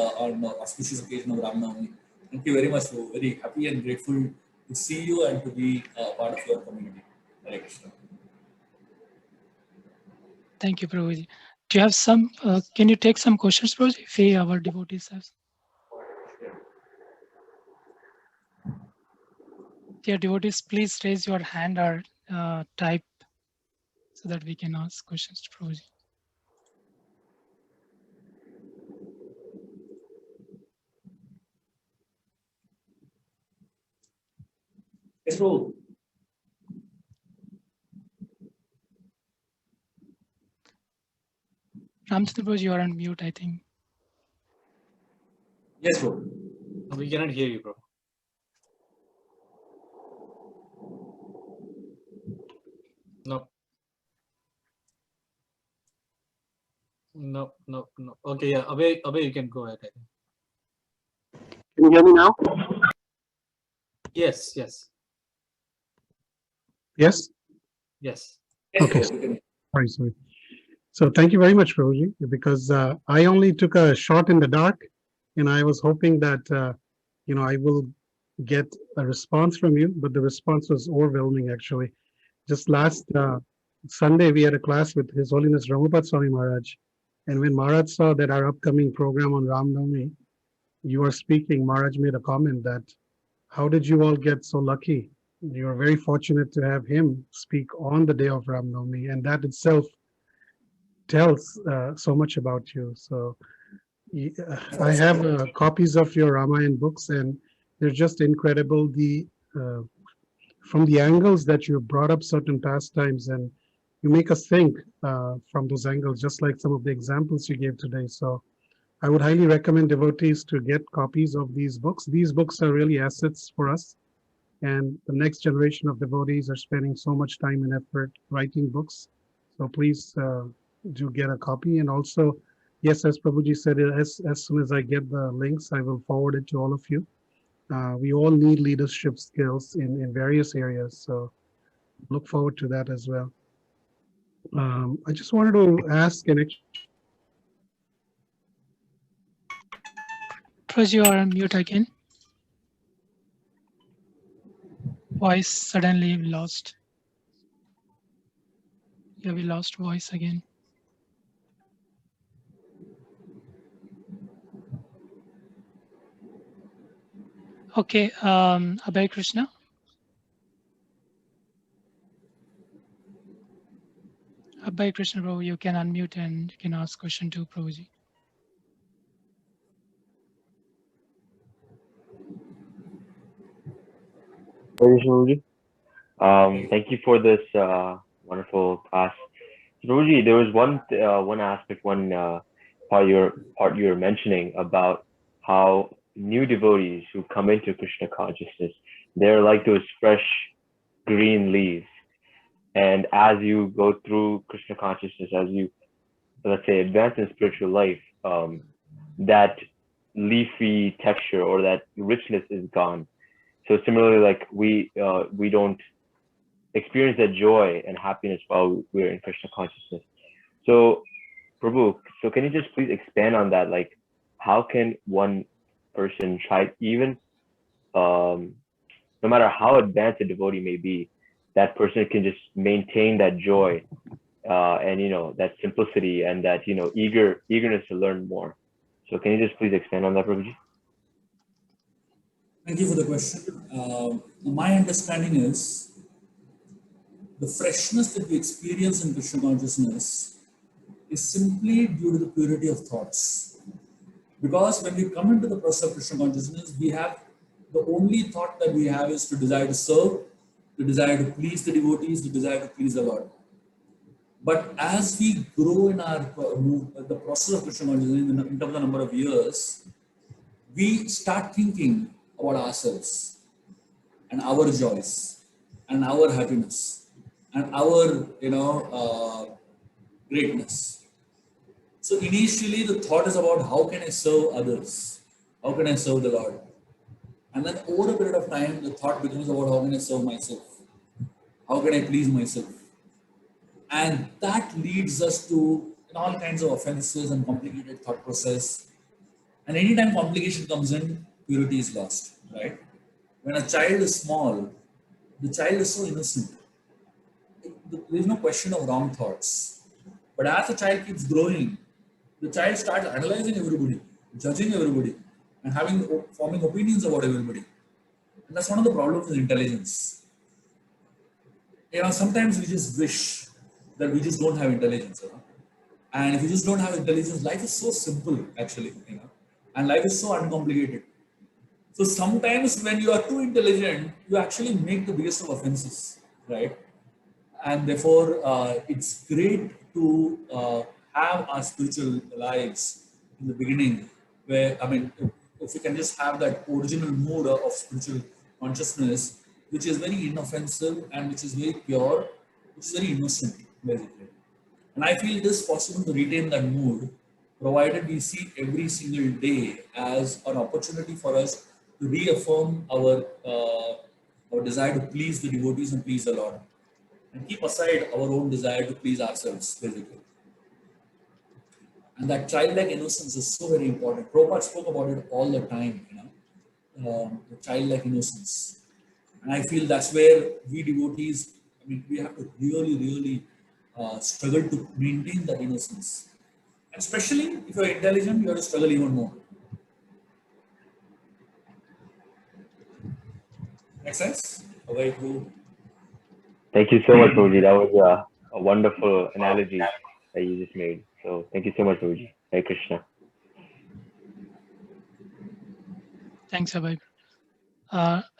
auspicious occasion of Rama Navami. Thank you very much. Prabhu. Very happy and grateful to see you and to be part of your community. Hare Krishna. Thank you, Prabhuji. Do you have some, can you take some questions, Prabhuji, if our devotees have? Dear devotees, please raise your hand or type so that we can ask questions to Prabhuji. Yes, Prabhu. Ramchandra Prabhuji, you are on mute, I think. Yes, Prabhu. We cannot hear you, bro. No. No. Okay, yeah, Abhay, you can go ahead. I think. Can you hear me now? Yes. Yes? Yes, Okay. Prabhu. Sorry. So thank you very much, Roji, because I only took a shot in the dark, and I was hoping that I will get a response from you, but the response was overwhelming actually. Just last Sunday, we had a class with His Holiness Ramapat Swami Maharaj, and when Maharaj saw that our upcoming program on Ram Navami, you are speaking, Maharaj made a comment that, how did you all get so lucky? You are very fortunate to have him speak on the day of Ram Navami, and that itself tells so much about you. So I have copies of your Ramayana books, and they're just incredible. Uh, from the angles that you brought up certain pastimes, and you make us think from those angles, just like some of the examples you gave today. So I would highly recommend devotees to get copies of these books. These books are really assets for us, and the next generation of devotees are spending so much time and effort writing books. So please do get a copy. And also, yes, as Prabhuji said, as soon as I get the links, I will forward it to all of you. We all need leadership skills in various areas. So look forward to that as well. I just wanted to ask an Prabhuji, you are on mute again. Voice suddenly lost. Yeah, we lost voice again. Okay, Abhay Krishna. Abhay Krishna Prabhu, you can unmute and you can ask question to Prabhuji. Thank you for this wonderful class. Roji, there was one aspect, one part you were mentioning about how new devotees who come into Krishna consciousness, they're like those fresh green leaves. And as you go through Krishna consciousness, as you, let's say, advance in spiritual life, that leafy texture or that richness is gone. So similarly, like we don't experience that joy and happiness while we're in Krishna consciousness. So, Prabhu, so can you just please expand on that? Like, how can one person try, even no matter how advanced a devotee may be, that person can just maintain that joy and that simplicity and that eagerness to learn more. So, can you just please expand on that, Prabhuji? Thank you for the question. My understanding is the freshness that we experience in Krishna consciousness is simply due to the purity of thoughts. Because when we come into the process of Krishna consciousness, we have the only thought that we have is to desire to serve, to desire to please the devotees, to desire to please the Lord. But as we grow in the process of Krishna consciousness in terms of the number of years, we start thinking about ourselves and our joys and our happiness and our greatness. So initially the thought is about how can I serve others, how can I serve the Lord, and then over a period of time the thought becomes about how can I serve myself, how can I please myself, and that leads us to all kinds of offenses and complicated thought process. And anytime complication comes in, purity is lost, right? When a child is small, the child is so innocent. There is no question of wrong thoughts. But as the child keeps growing, the child starts analyzing everybody, judging everybody, and forming opinions about everybody. And that's one of the problems with intelligence. Sometimes we just wish that we just don't have intelligence. And if you just don't have intelligence, life is so simple, actually. And life is so uncomplicated. So sometimes when you are too intelligent, you actually make the biggest of offenses, right? And therefore, it's great to have our spiritual lives in the beginning, where, if you can just have that original mood of spiritual consciousness, which is very inoffensive and which is very pure, which is very innocent, basically. And I feel it is possible to retain that mood, provided we see every single day as an opportunity for us to reaffirm our desire to please the devotees and please the Lord, and keep aside our own desire to please ourselves, basically. And that childlike innocence is so very important. Prabhupada spoke about it all the time, the childlike innocence. And I feel that's where we devotees, we have to really, really struggle to maintain that innocence. And especially if you're intelligent, you have to struggle even more. Make sense? Very cool. Thank you so much, Prabhuji. That was a wonderful analogy that you just made. So thank you so much, Prabhuji. Hare Krishna. Thanks, Abhay.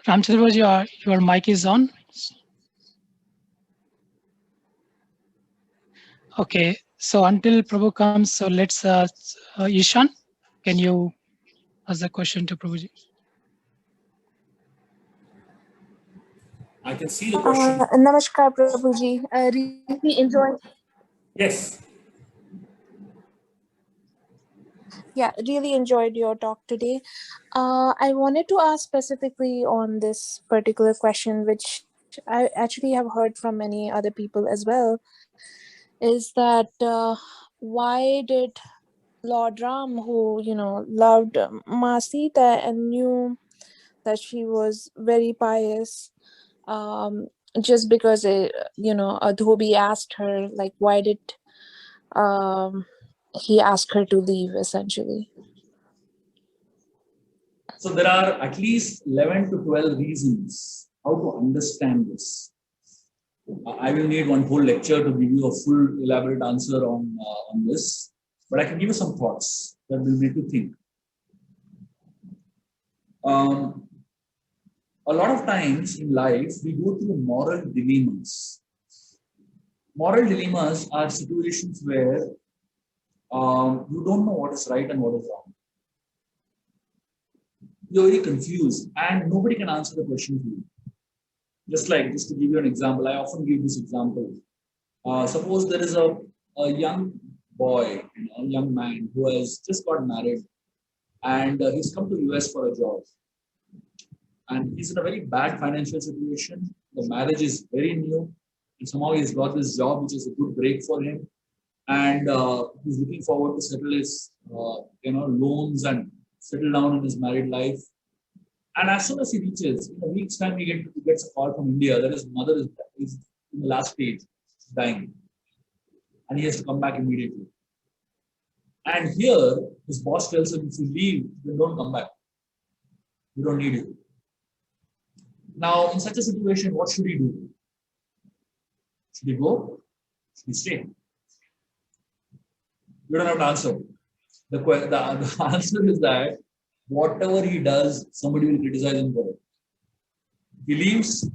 Ramchandra, your mic is on. Okay, so until Prabhu comes, so let's, Ishan, can you ask the question to Prabhuji? I can see the question. Namaskar, Prabhuji. I really enjoyed. Yes. Yeah, really enjoyed your talk today. I wanted to ask specifically on this particular question, which I actually have heard from many other people as well, is that why did Lord Ram, who loved Ma Sita and knew that she was very pious, just because a dhobi asked her, like, why did he ask her to leave, essentially? So there are at least 11 to 12 reasons how to understand this. I will need one whole lecture to give you a full elaborate answer on this, but I can give you some thoughts that will make you think. A lot of times in life, we go through moral dilemmas. Moral dilemmas are situations where you don't know what is right and what is wrong. You're very confused and nobody can answer the question for you. Just to give you an example, I often give this example. Suppose there is a young boy, a young man who has just got married and he's come to US for a job. And he's in a very bad financial situation. The marriage is very new. And somehow he's got this job, which is a good break for him. And he's looking forward to settle his loans and settle down in his married life. And as soon as he reaches, in a week's time, he gets a call from India that his mother is in the last stage, dying. And he has to come back immediately. And here, his boss tells him, if you leave, then don't come back. We don't need you. Now, in such a situation, what should he do? Should he go? Should he stay? You don't have to answer. The answer is that whatever he does, somebody will criticize him for it. If he leaves,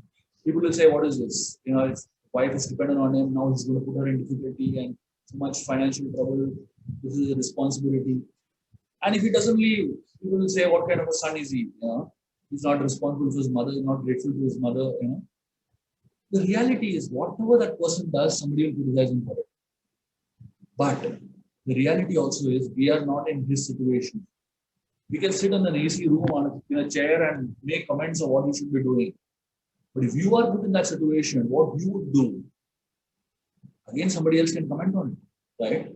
people will say, what is this? His wife is dependent on him. Now he's going to put her in difficulty and so much financial trouble. This is a responsibility. And if he doesn't leave, people will say, what kind of a son is he? He's not responsible for his mother, he's not grateful to his mother. The reality is, whatever that person does, somebody will criticize him for it. But the reality also is, we are not in his situation. We can sit in an AC room in a chair and make comments on what he should be doing. But if you are put in that situation, what you would do, again, somebody else can comment on it, right?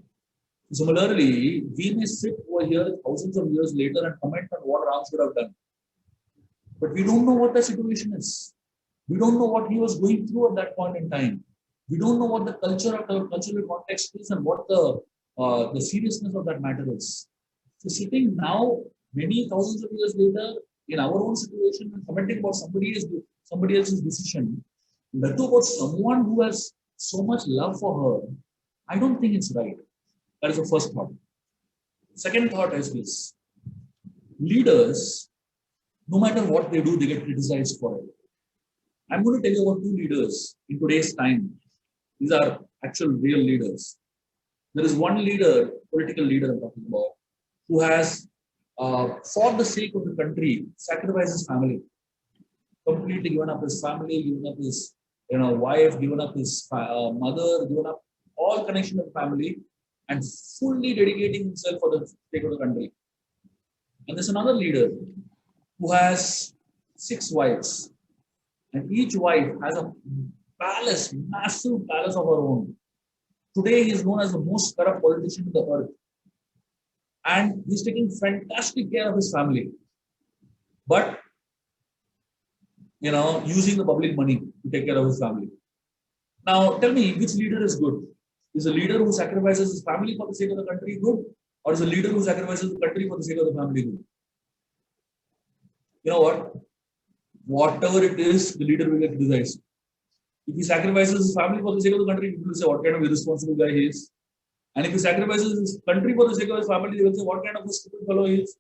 Similarly, we may sit over here thousands of years later and comment on what Ram should have done. But we don't know what the situation is. We don't know what he was going through at that point in time. We don't know what the cultural context is and what the seriousness of that matter is. So sitting now, many thousands of years later, in our own situation and commenting about somebody else's decision, that too about someone who has so much love for her, I don't think it's right. That is the first thought. Second thought is this. Leaders, no matter what they do, they get criticized for it. I'm going to tell you about two leaders in today's time. These are actual real leaders. There is one leader, political leader I'm talking about, who has, for the sake of the country, sacrificed his family. Completely given up his family, given up his wife, given up his mother, given up all connection with family, and fully dedicating himself for the sake of the country. And there's another leader who has 6 wives, and each wife has a palace, massive palace of her own. Today, he is known as the most corrupt politician in the earth. And he's taking fantastic care of his family. But, using the public money to take care of his family. Now, tell me, which leader is good? Is a leader who sacrifices his family for the sake of the country good? Or is a leader who sacrifices the country for the sake of the family good? You know what? Whatever it is, the leader will get criticized. If he sacrifices his family for the sake of the country, people will say what kind of irresponsible guy he is. And if he sacrifices his country for the sake of his family, they will say what kind of a stupid fellow he is.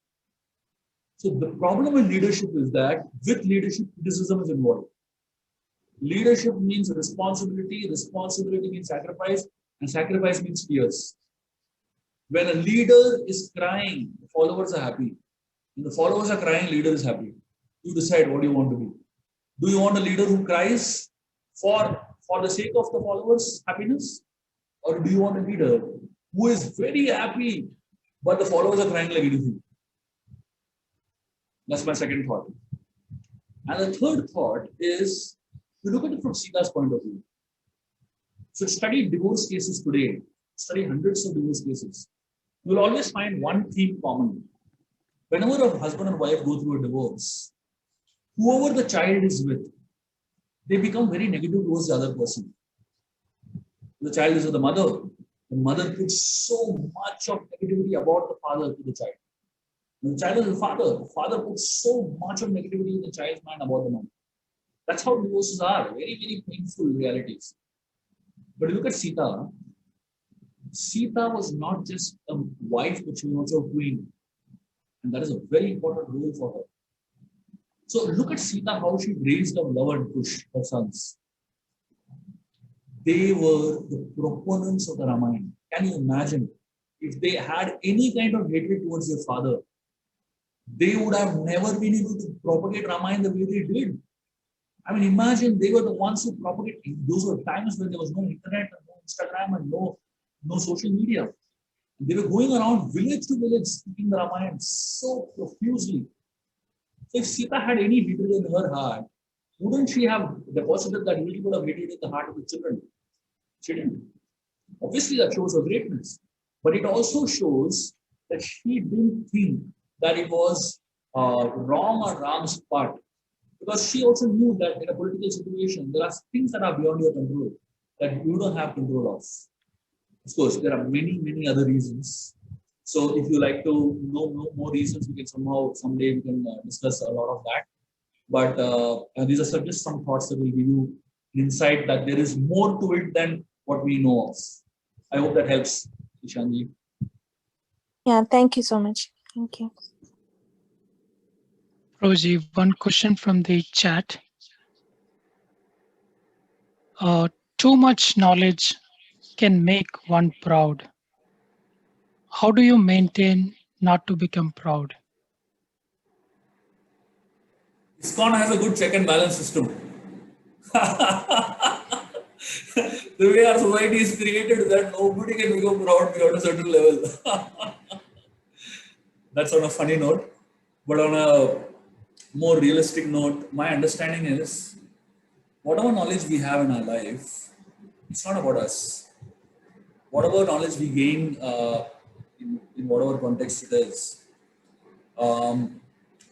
So the problem with leadership is that with leadership, criticism is involved. Leadership means responsibility, responsibility means sacrifice, and sacrifice means tears. When a leader is crying, the followers are happy. When the followers are crying, leader is happy. You decide what you want to be. Do you want a leader who cries for the sake of the followers' happiness? Or do you want a leader who is very happy, but the followers are crying like anything? That's my second thought. And the third thought is, you look at it from Sita's point of view. So study divorce cases today, study hundreds of divorce cases. You will always find one theme common. Whenever a husband and wife go through a divorce, whoever the child is with, they become very negative towards the other person. The child is with the mother. The mother puts so much of negativity about the father to the child. When the child is the father. The father puts so much of negativity in the child's mind about the mother. That's how divorces are. Very, very painful realities. But look at Sita. Sita was not just a wife, but she was also a queen. And that is a very important role for her. So look at Sita, how she raised up Lava and Kush, her sons. they were the proponents of the Ramayana. Can you imagine? If they had any kind of hatred towards their father, they would have never been able to propagate Ramayana the way they did. I mean, imagine they were the ones who propagated. Those were times when there was no internet, and no Instagram, and no social media. They were going around village to village speaking the Ramayana so profusely. So if Sita had any hatred in her heart, wouldn't she have deposited that little bit of hatred in the heart of the children? She didn't. Obviously, that shows her greatness. But it also shows that she didn't think that it was wrong on Ram's part. Because she also knew that in a political situation, there are things that are beyond your control that you don't have control of. Of course, there are many, many other reasons. So if you like to know more reasons, we can someday we can discuss a lot of that. But these are just some thoughts that will give you insight that there is more to it than what we know of. I hope that helps, Ishanji. Yeah, thank you so much. Thank you. Roji, one question from the chat. Too much knowledge can make one proud. How do you maintain not to become proud? ISKCON has a good check and balance system. The way our society is created, that nobody can become proud beyond a certain level. That's on a funny note. But on a more realistic note, my understanding is whatever knowledge we have in our life, it's not about us. Whatever knowledge we gain in whatever context it is,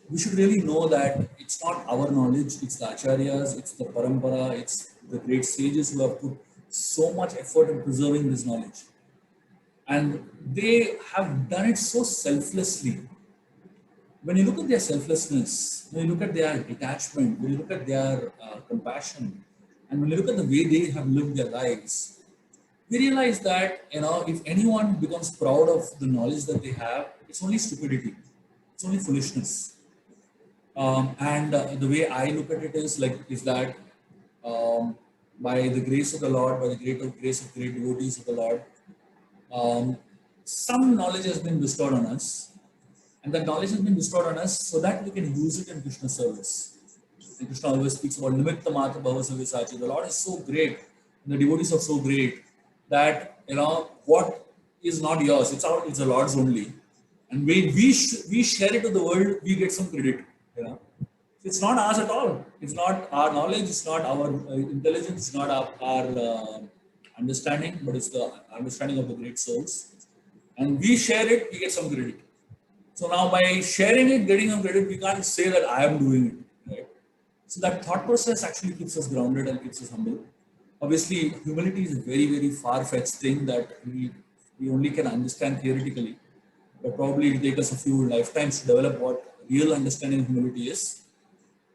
we should really know that it's not our knowledge, it's the acharyas, it's the parampara, it's the great sages who have put so much effort in preserving this knowledge. And they have done it so selflessly. When you look at their selflessness, when you look at their detachment, when you look at their compassion, and when you look at the way they have lived their lives, we realize that, if anyone becomes proud of the knowledge that they have, it's only stupidity, it's only foolishness. And the way I look at it is that by the grace of the Lord, by the grace of great devotees of the Lord, some knowledge has been bestowed on us, and that knowledge has been bestowed on us so that we can use it in Krishna service. And Krishna always speaks about Nimitta Matra Bhava Savisachi. The Lord is so great, and the devotees are so great that what is not yours, it's the Lord's only. And when we share it to the world, we get some credit. It's not ours at all. It's not our knowledge. It's not our intelligence. It's not our understanding, but it's the understanding of the great souls. And we share it, we get some credit. So now by sharing it, getting some credit, we can't say that I am doing it. Right? So that thought process actually keeps us grounded and keeps us humble. Obviously, humility is a very, very far-fetched thing that we only can understand theoretically. But probably it will take us a few lifetimes to develop what real understanding of humility is.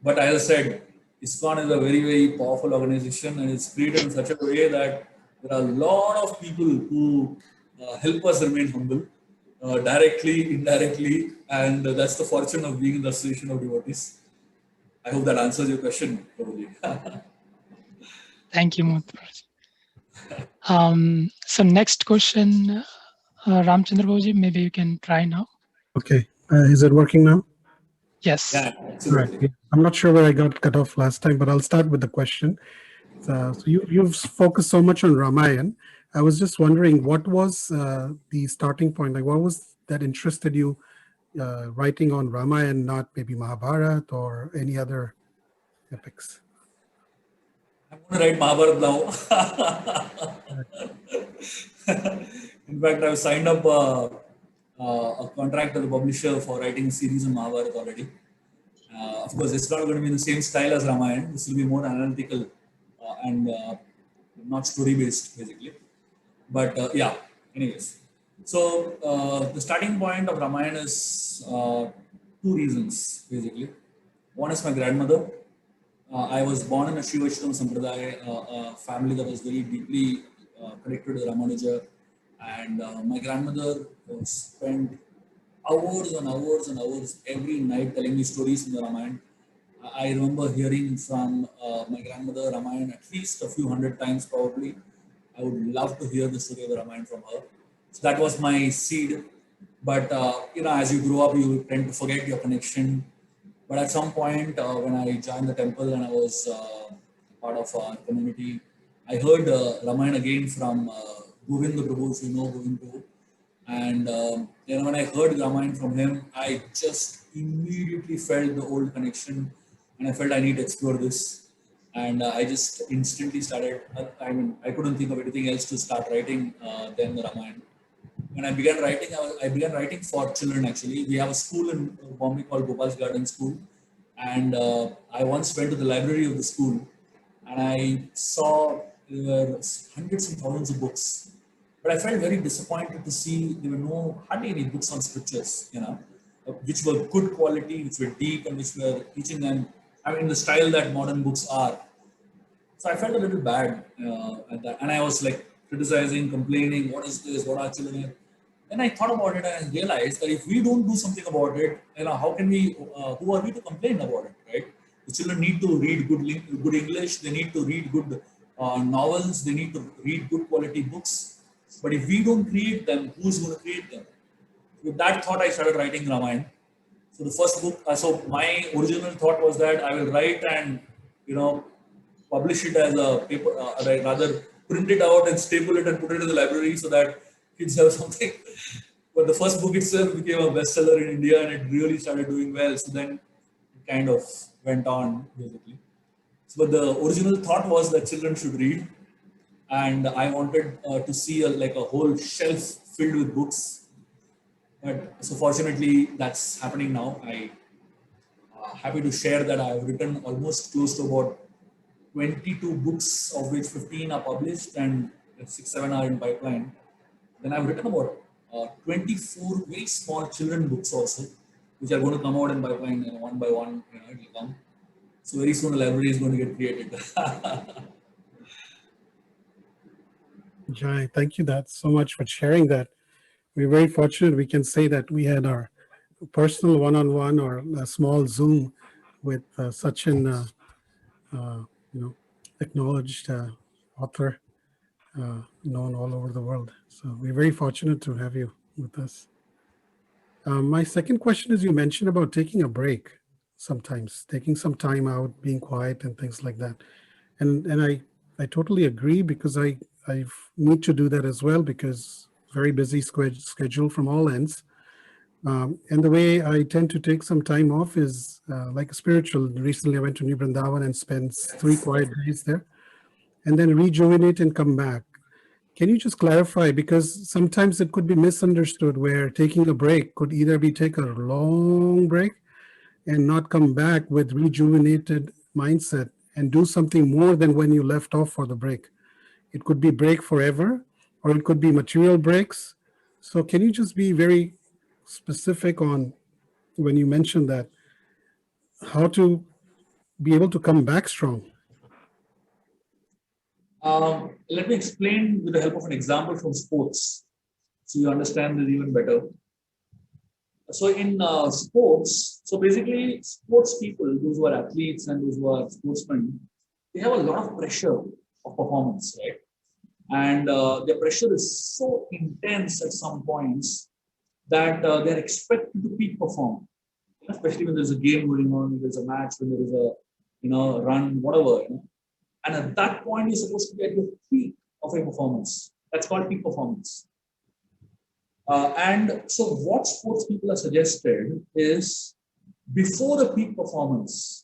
But as I said, ISKCON is a very, very powerful organization, and it's created in such a way that there are a lot of people who help us remain humble, directly, indirectly, and that's the fortune of being in the association of devotees. I hope that answers your question, Prabhuji. Thank you, Muthu. So next question, Ramchandra Babuji, maybe you can try now. Okay. Is it working now? Yes. Yeah, absolutely. Right. I'm not sure where I got cut off last time, but I'll start with the question. So you've focused so much on Ramayana. I was just wondering, what was the starting point? Like, what was that interested you writing on Ramayana, not maybe Mahabharata or any other epics? I'm going to write Mahabharata now. In fact, I've signed up a contract with the publisher for writing a series on Mahabharata already. Of course, it's not going to be in the same style as Ramayana. This will be more analytical and not story-based, basically. But yeah, anyways. So the starting point of Ramayana is two reasons, basically. One is my grandmother. I was born in a Shiva Vaishnava Sampradaya, a family that was very deeply connected to Ramanuja. And my grandmother spent hours and hours and hours every night telling me stories from the Ramayana. I remember hearing from my grandmother Ramayana at least a few hundred times probably. I would love to hear the story of the Ramayana from her. So that was my seed. But as you grow up, you tend to forget your connection. But at some point, when I joined the temple and I was part of our community, I heard Ramayana again from Govind Prabhu, if you know Govind Prabhu. And when I heard Ramayana from him, I just immediately felt the old connection, and I felt I need to explore this. And I just instantly started. I couldn't think of anything else to start writing than the Ramayana. When I began writing, I began writing for children. Actually, we have a school in Bombay called Gopal's Garden School, and I once went to the library of the school, and I saw there were hundreds and thousands of books. But I felt very disappointed to see there were hardly any books on scriptures, which were good quality, which were deep, and which were teaching them, in the style that modern books are. So I felt a little bad at that, and I was like criticizing, complaining, "What is this? What are children?" Then I thought about it and I realized that if we don't do something about it, how can we? Who are we to complain about it, right? The children need to read good English. They need to read good novels. They need to read good quality books. But if we don't create them, who's going to create them? With that thought, I started writing Ramayana. So the first book. So my original thought was that I will write and publish it as a paper, rather print it out and staple it and put it in the library so that kids have something. But the first book itself became a bestseller in India and it really started doing well. So then it kind of went on basically. So, but the original thought was that children should read, and I wanted to see like a whole shelf filled with books. But so fortunately, that's happening now. I happy to share that I have written almost close to about 22 books, of which 15 are published and 6-7 are in pipeline. Then I've written about 24 very small children books also, which are going to come out in pipeline one by one. It will come. So very soon the library is going to get created. Jai, thank you that so much for sharing that. We're very fortunate we can say that we had our personal one-on-one or a small Zoom with such an acknowledged author known all over the world. So we're very fortunate to have you with us. My second question is, you mentioned about taking a break sometimes, taking some time out, being quiet and things like that. And I totally agree, because I need to do that as well, because very busy schedule from all ends. And the way I tend to take some time off is like a spiritual. Recently, I went to New Vrindavan and spent 3 quiet days there, and then rejuvenate and come back. Can you just clarify? Because sometimes it could be misunderstood, where taking a break could either be take a long break and not come back with rejuvenated mindset and do something more than when you left off for the break. It could be break forever, or it could be material breaks. So can you just be very specific on, when you mentioned that, how to be able to come back strong? Let me explain with the help of an example from sports, so you understand this even better. So in sports, so basically sports people, those who are athletes and those who are sportsmen, they have a lot of pressure of performance, right? And their pressure is so intense at some points that they're expected to peak perform, especially when there's a game going on, when there's a match, when there is a run, whatever. And at that point, you're supposed to be at your peak of a performance. That's called peak performance. And so what sports people have suggested is, before the peak performance,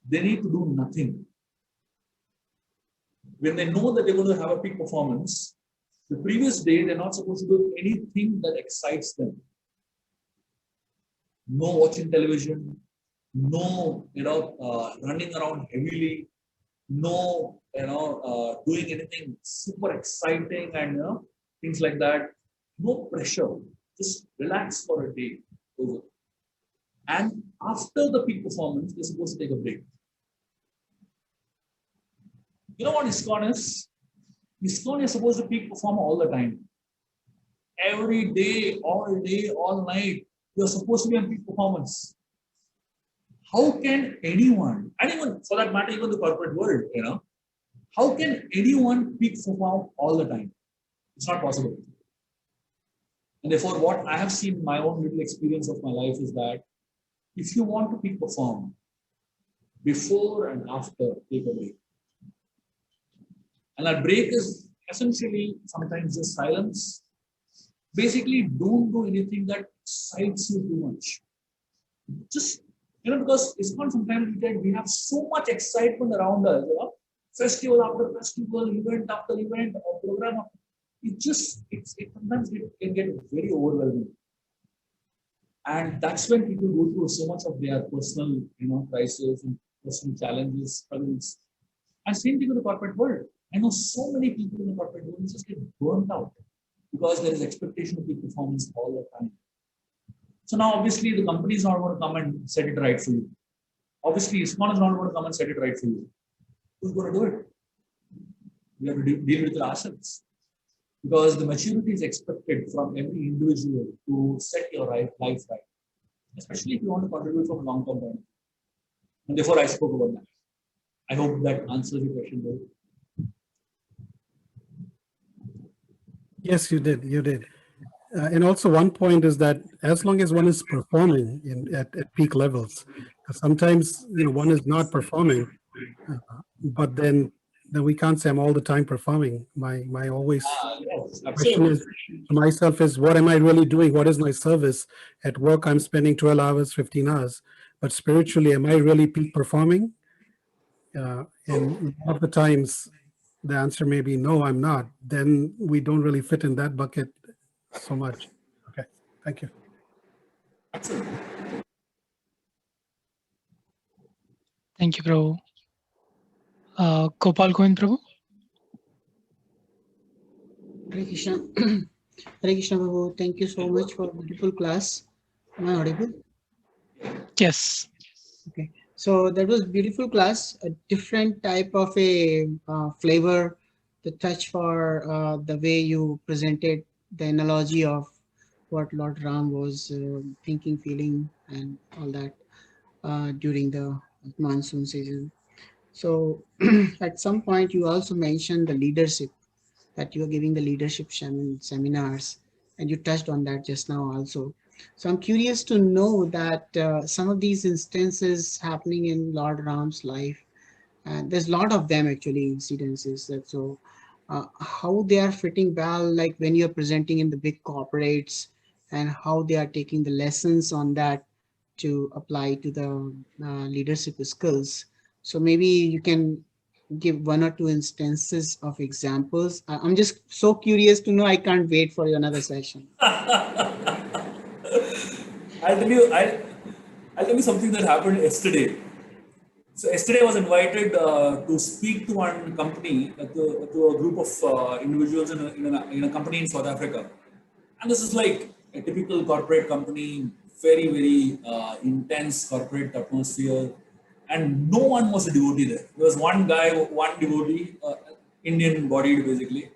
they need to do nothing. When they know that they're going to have a peak performance, the previous day, they're not supposed to do anything that excites them. No watching television, no, running around heavily, no, doing anything super exciting and, things like that. No pressure, just relax for a day. Over. And after the peak performance, they're supposed to take a break. You know what ISKCON is? ISKCON is supposed to peak perform all the time. Every day, all night, you're supposed to be on peak performance. How can anyone, and even for that matter, even the corporate world, how can anyone peak perform all the time? It's not possible. And therefore, what I have seen in my own little experience of my life is that if you want to peak perform, before and after, take a break. And that break is essentially sometimes just silence. Basically, don't do anything that excites you too much. Just, because ISKCON sometimes we have so much excitement around us, festival after festival, event after event, or program after, sometimes it can get very overwhelming. And that's when people go through so much of their personal, crisis and personal challenges, struggles. And same thing with the corporate world. I know so many people in the corporate world just get burnt out because there is expectation of peak performance all the time. So now, obviously, the company is not going to come and set it right for you. Obviously, ISKCON is not going to come and set it right for you. Who's going to do it? We have to deal with it ourselves. Because the maturity is expected from every individual to set your life right, especially if you want to contribute from a long-term point. And therefore, I spoke about that. I hope that answers your question, though. Yes, you did. You did. And also one point is that as long as one is performing at peak levels, sometimes one is not performing, but then we can't say I'm all the time performing. My always question is to myself is, what am I really doing? What is my service? At work, I'm spending 12 hours, 15 hours, but spiritually, am I really peak performing? And a lot of the times, the answer may be no, I'm not. Then we don't really fit in that bucket so much. Okay, thank you. Thank you, Prabhu. Gopal Govind Prabhu. Hare Krishna. Hare Krishna Prabhu, thank you so much for beautiful class. Am I audible? Yes. Okay, so that was beautiful class, a different type of a flavor, the touch for the way you presented the analogy of what Lord Ram was thinking, feeling, and all that during the monsoon season. So at some point you also mentioned the leadership, that you are giving the leadership seminars, and you touched on that just now also. So I'm curious to know that some of these instances happening in Lord Ram's life, and there's a lot of them actually, incidences that how they are fitting well, like when you're presenting in the big corporates, and how they are taking the lessons on that to apply to the leadership skills. So maybe you can give one or two instances of examples. I'm just so curious to know. I can't wait for another session. I'll tell you something that happened yesterday. So yesterday I was invited to speak to one company, to a group of individuals in a company in South Africa. And this is like a typical corporate company, very, very intense corporate atmosphere. And no one was a devotee there. There was one guy, one devotee, Indian bodied basically.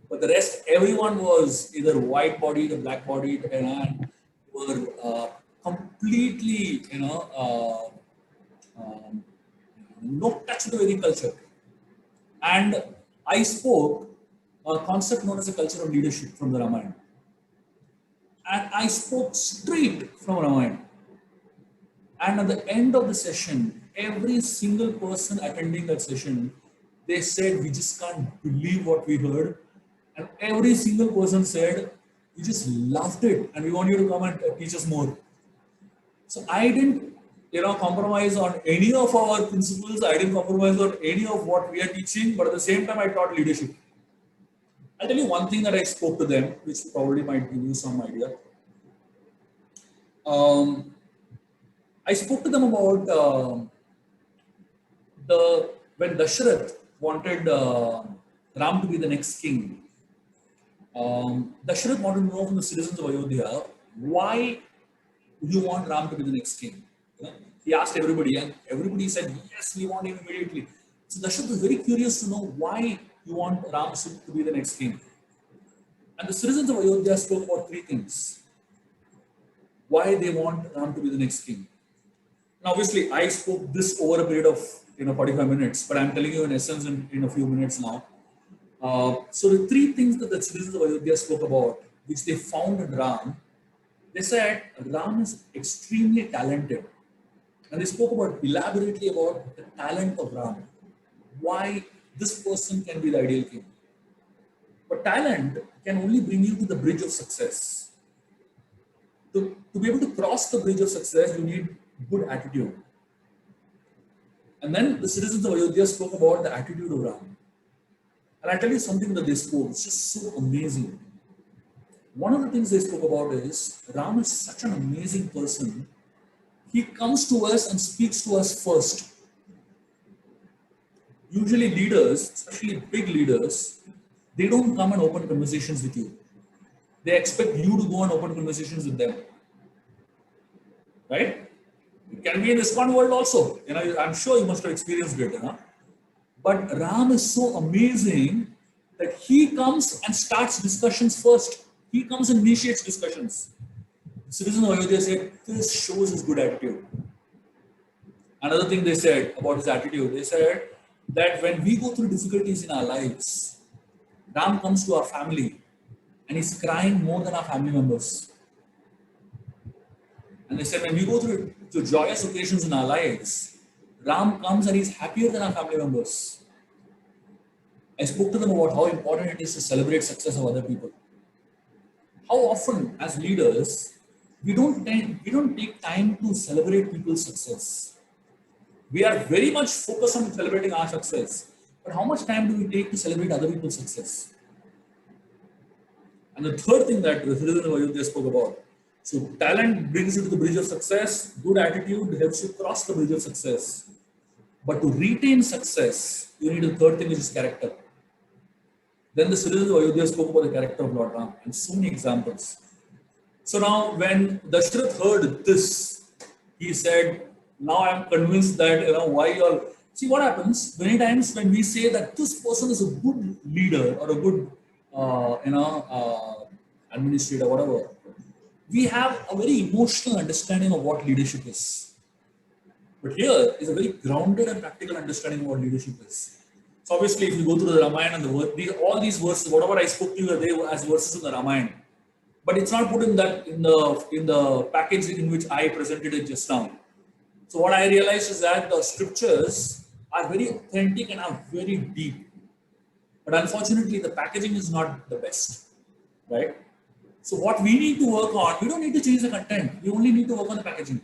But the rest, everyone was either white bodied or black bodied, and were completely, no touch to the Vedic culture. And I spoke a concept known as a culture of leadership from the Ramayana. And I spoke straight from Ramayana. And at the end of the session, every single person attending that session, they said, we just can't believe what we heard. And every single person said, we just loved it and we want you to come and teach us more. So I didn't, compromise on any of our principles. I didn't compromise on any of what we are teaching, but at the same time, I taught leadership. I'll tell you one thing that I spoke to them, which probably might give you some idea. I spoke to them about when Dasharath wanted Ram to be the next king. Dasharath wanted to know from the citizens of Ayodhya, why do you want Ram to be the next king? He asked everybody, and everybody said, yes, we want him immediately. So Dasharath was very curious to know why you want Ram to be the next king. And the citizens of Ayodhya spoke about three things. Why they want Ram to be the next king. And obviously, I spoke this over a period of 45 minutes, but I'm telling you in essence in a few minutes now. So the three things that the citizens of Ayodhya spoke about, which they found in Ram, they said Ram is extremely talented. And they spoke about elaborately about the talent of Ram. Why this person can be the ideal king. But talent can only bring you to the bridge of success. To be able to cross the bridge of success, you need good attitude. And then the citizens of Ayodhya spoke about the attitude of Ram. And I tell you something that they spoke, it's just so amazing. One of the things they spoke about is Ram is such an amazing person. He comes to us and speaks to us first. Usually leaders, especially big leaders, they don't come and open conversations with you. They expect you to go and open conversations with them. Right? It can be in this ISKCON world also. I'm sure you must have experienced it. But Ram is so amazing that he comes and starts discussions first. He comes and initiates discussions. Citizens of Ayodhya said, this shows his good attitude. Another thing they said about his attitude, they said that when we go through difficulties in our lives, Ram comes to our family and he's crying more than our family members. And they said when we go through joyous occasions in our lives, Ram comes and he's happier than our family members. I spoke to them about how important it is to celebrate success of other people. How often as leaders, we don't take time to celebrate people's success. We are very much focused on celebrating our success, but how much time do we take to celebrate other people's success? And the third thing that the citizens of Ayodhya spoke about, so talent brings you to the bridge of success, good attitude helps you cross the bridge of success. But to retain success, you need a third thing, which is character. Then the citizens of Ayodhya spoke about the character of Lord Ram and so many examples. So now when Dashrath heard this, he said, now I'm convinced that, why you all, see what happens many times when we say that this person is a good leader or a good, administrator, whatever, we have a very emotional understanding of what leadership is. But here is a very grounded and practical understanding of what leadership is. So obviously, if you go through the Ramayana and all these verses, whatever I spoke to you, they were as verses in the Ramayana. But it's not put in the package in which I presented it just now. So what I realized is that the scriptures are very authentic and are very deep. But unfortunately, the packaging is not the best, right? So what we need to work on, we don't need to change the content. We only need to work on the packaging.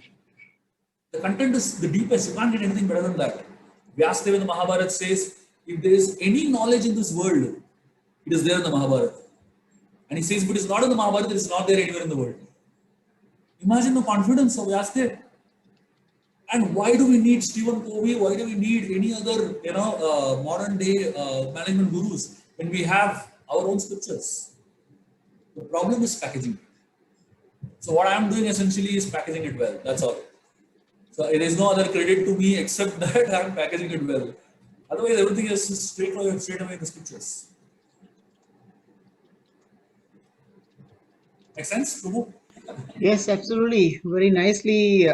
The content is the deepest. You can't get anything better than that. Vyasdev in the Mahabharata says, if there is any knowledge in this world, it is there in the Mahabharata. And he says, if it is not in the Mahabharata, it is not there anywhere in the world. Imagine the confidence of Vyasdev. And why do we need Stephen Covey? Why do we need any other, modern day management gurus when we have our own scriptures? The problem is packaging. So what I am doing essentially is packaging it well. That's all. So there is no other credit to me except that I am packaging it well. Otherwise, everything is straight away in the scriptures. Make sense, Prabhu? Yes, absolutely. Very nicely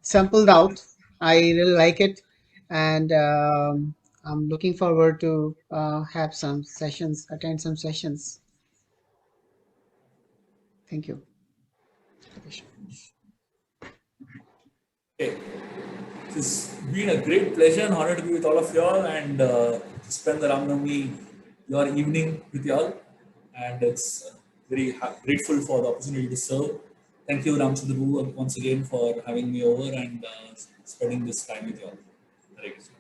sampled out. I really like it. And I'm looking forward to have some sessions, attend some sessions. Thank you. Okay. It's been a great pleasure and honor to be with all of y'all and to spend the Rama Navami, your evening with y'all. And it's very grateful for the opportunity to serve. Thank you, Ramchandra once again for having me over and spending this time with y'all. Hare Krishna.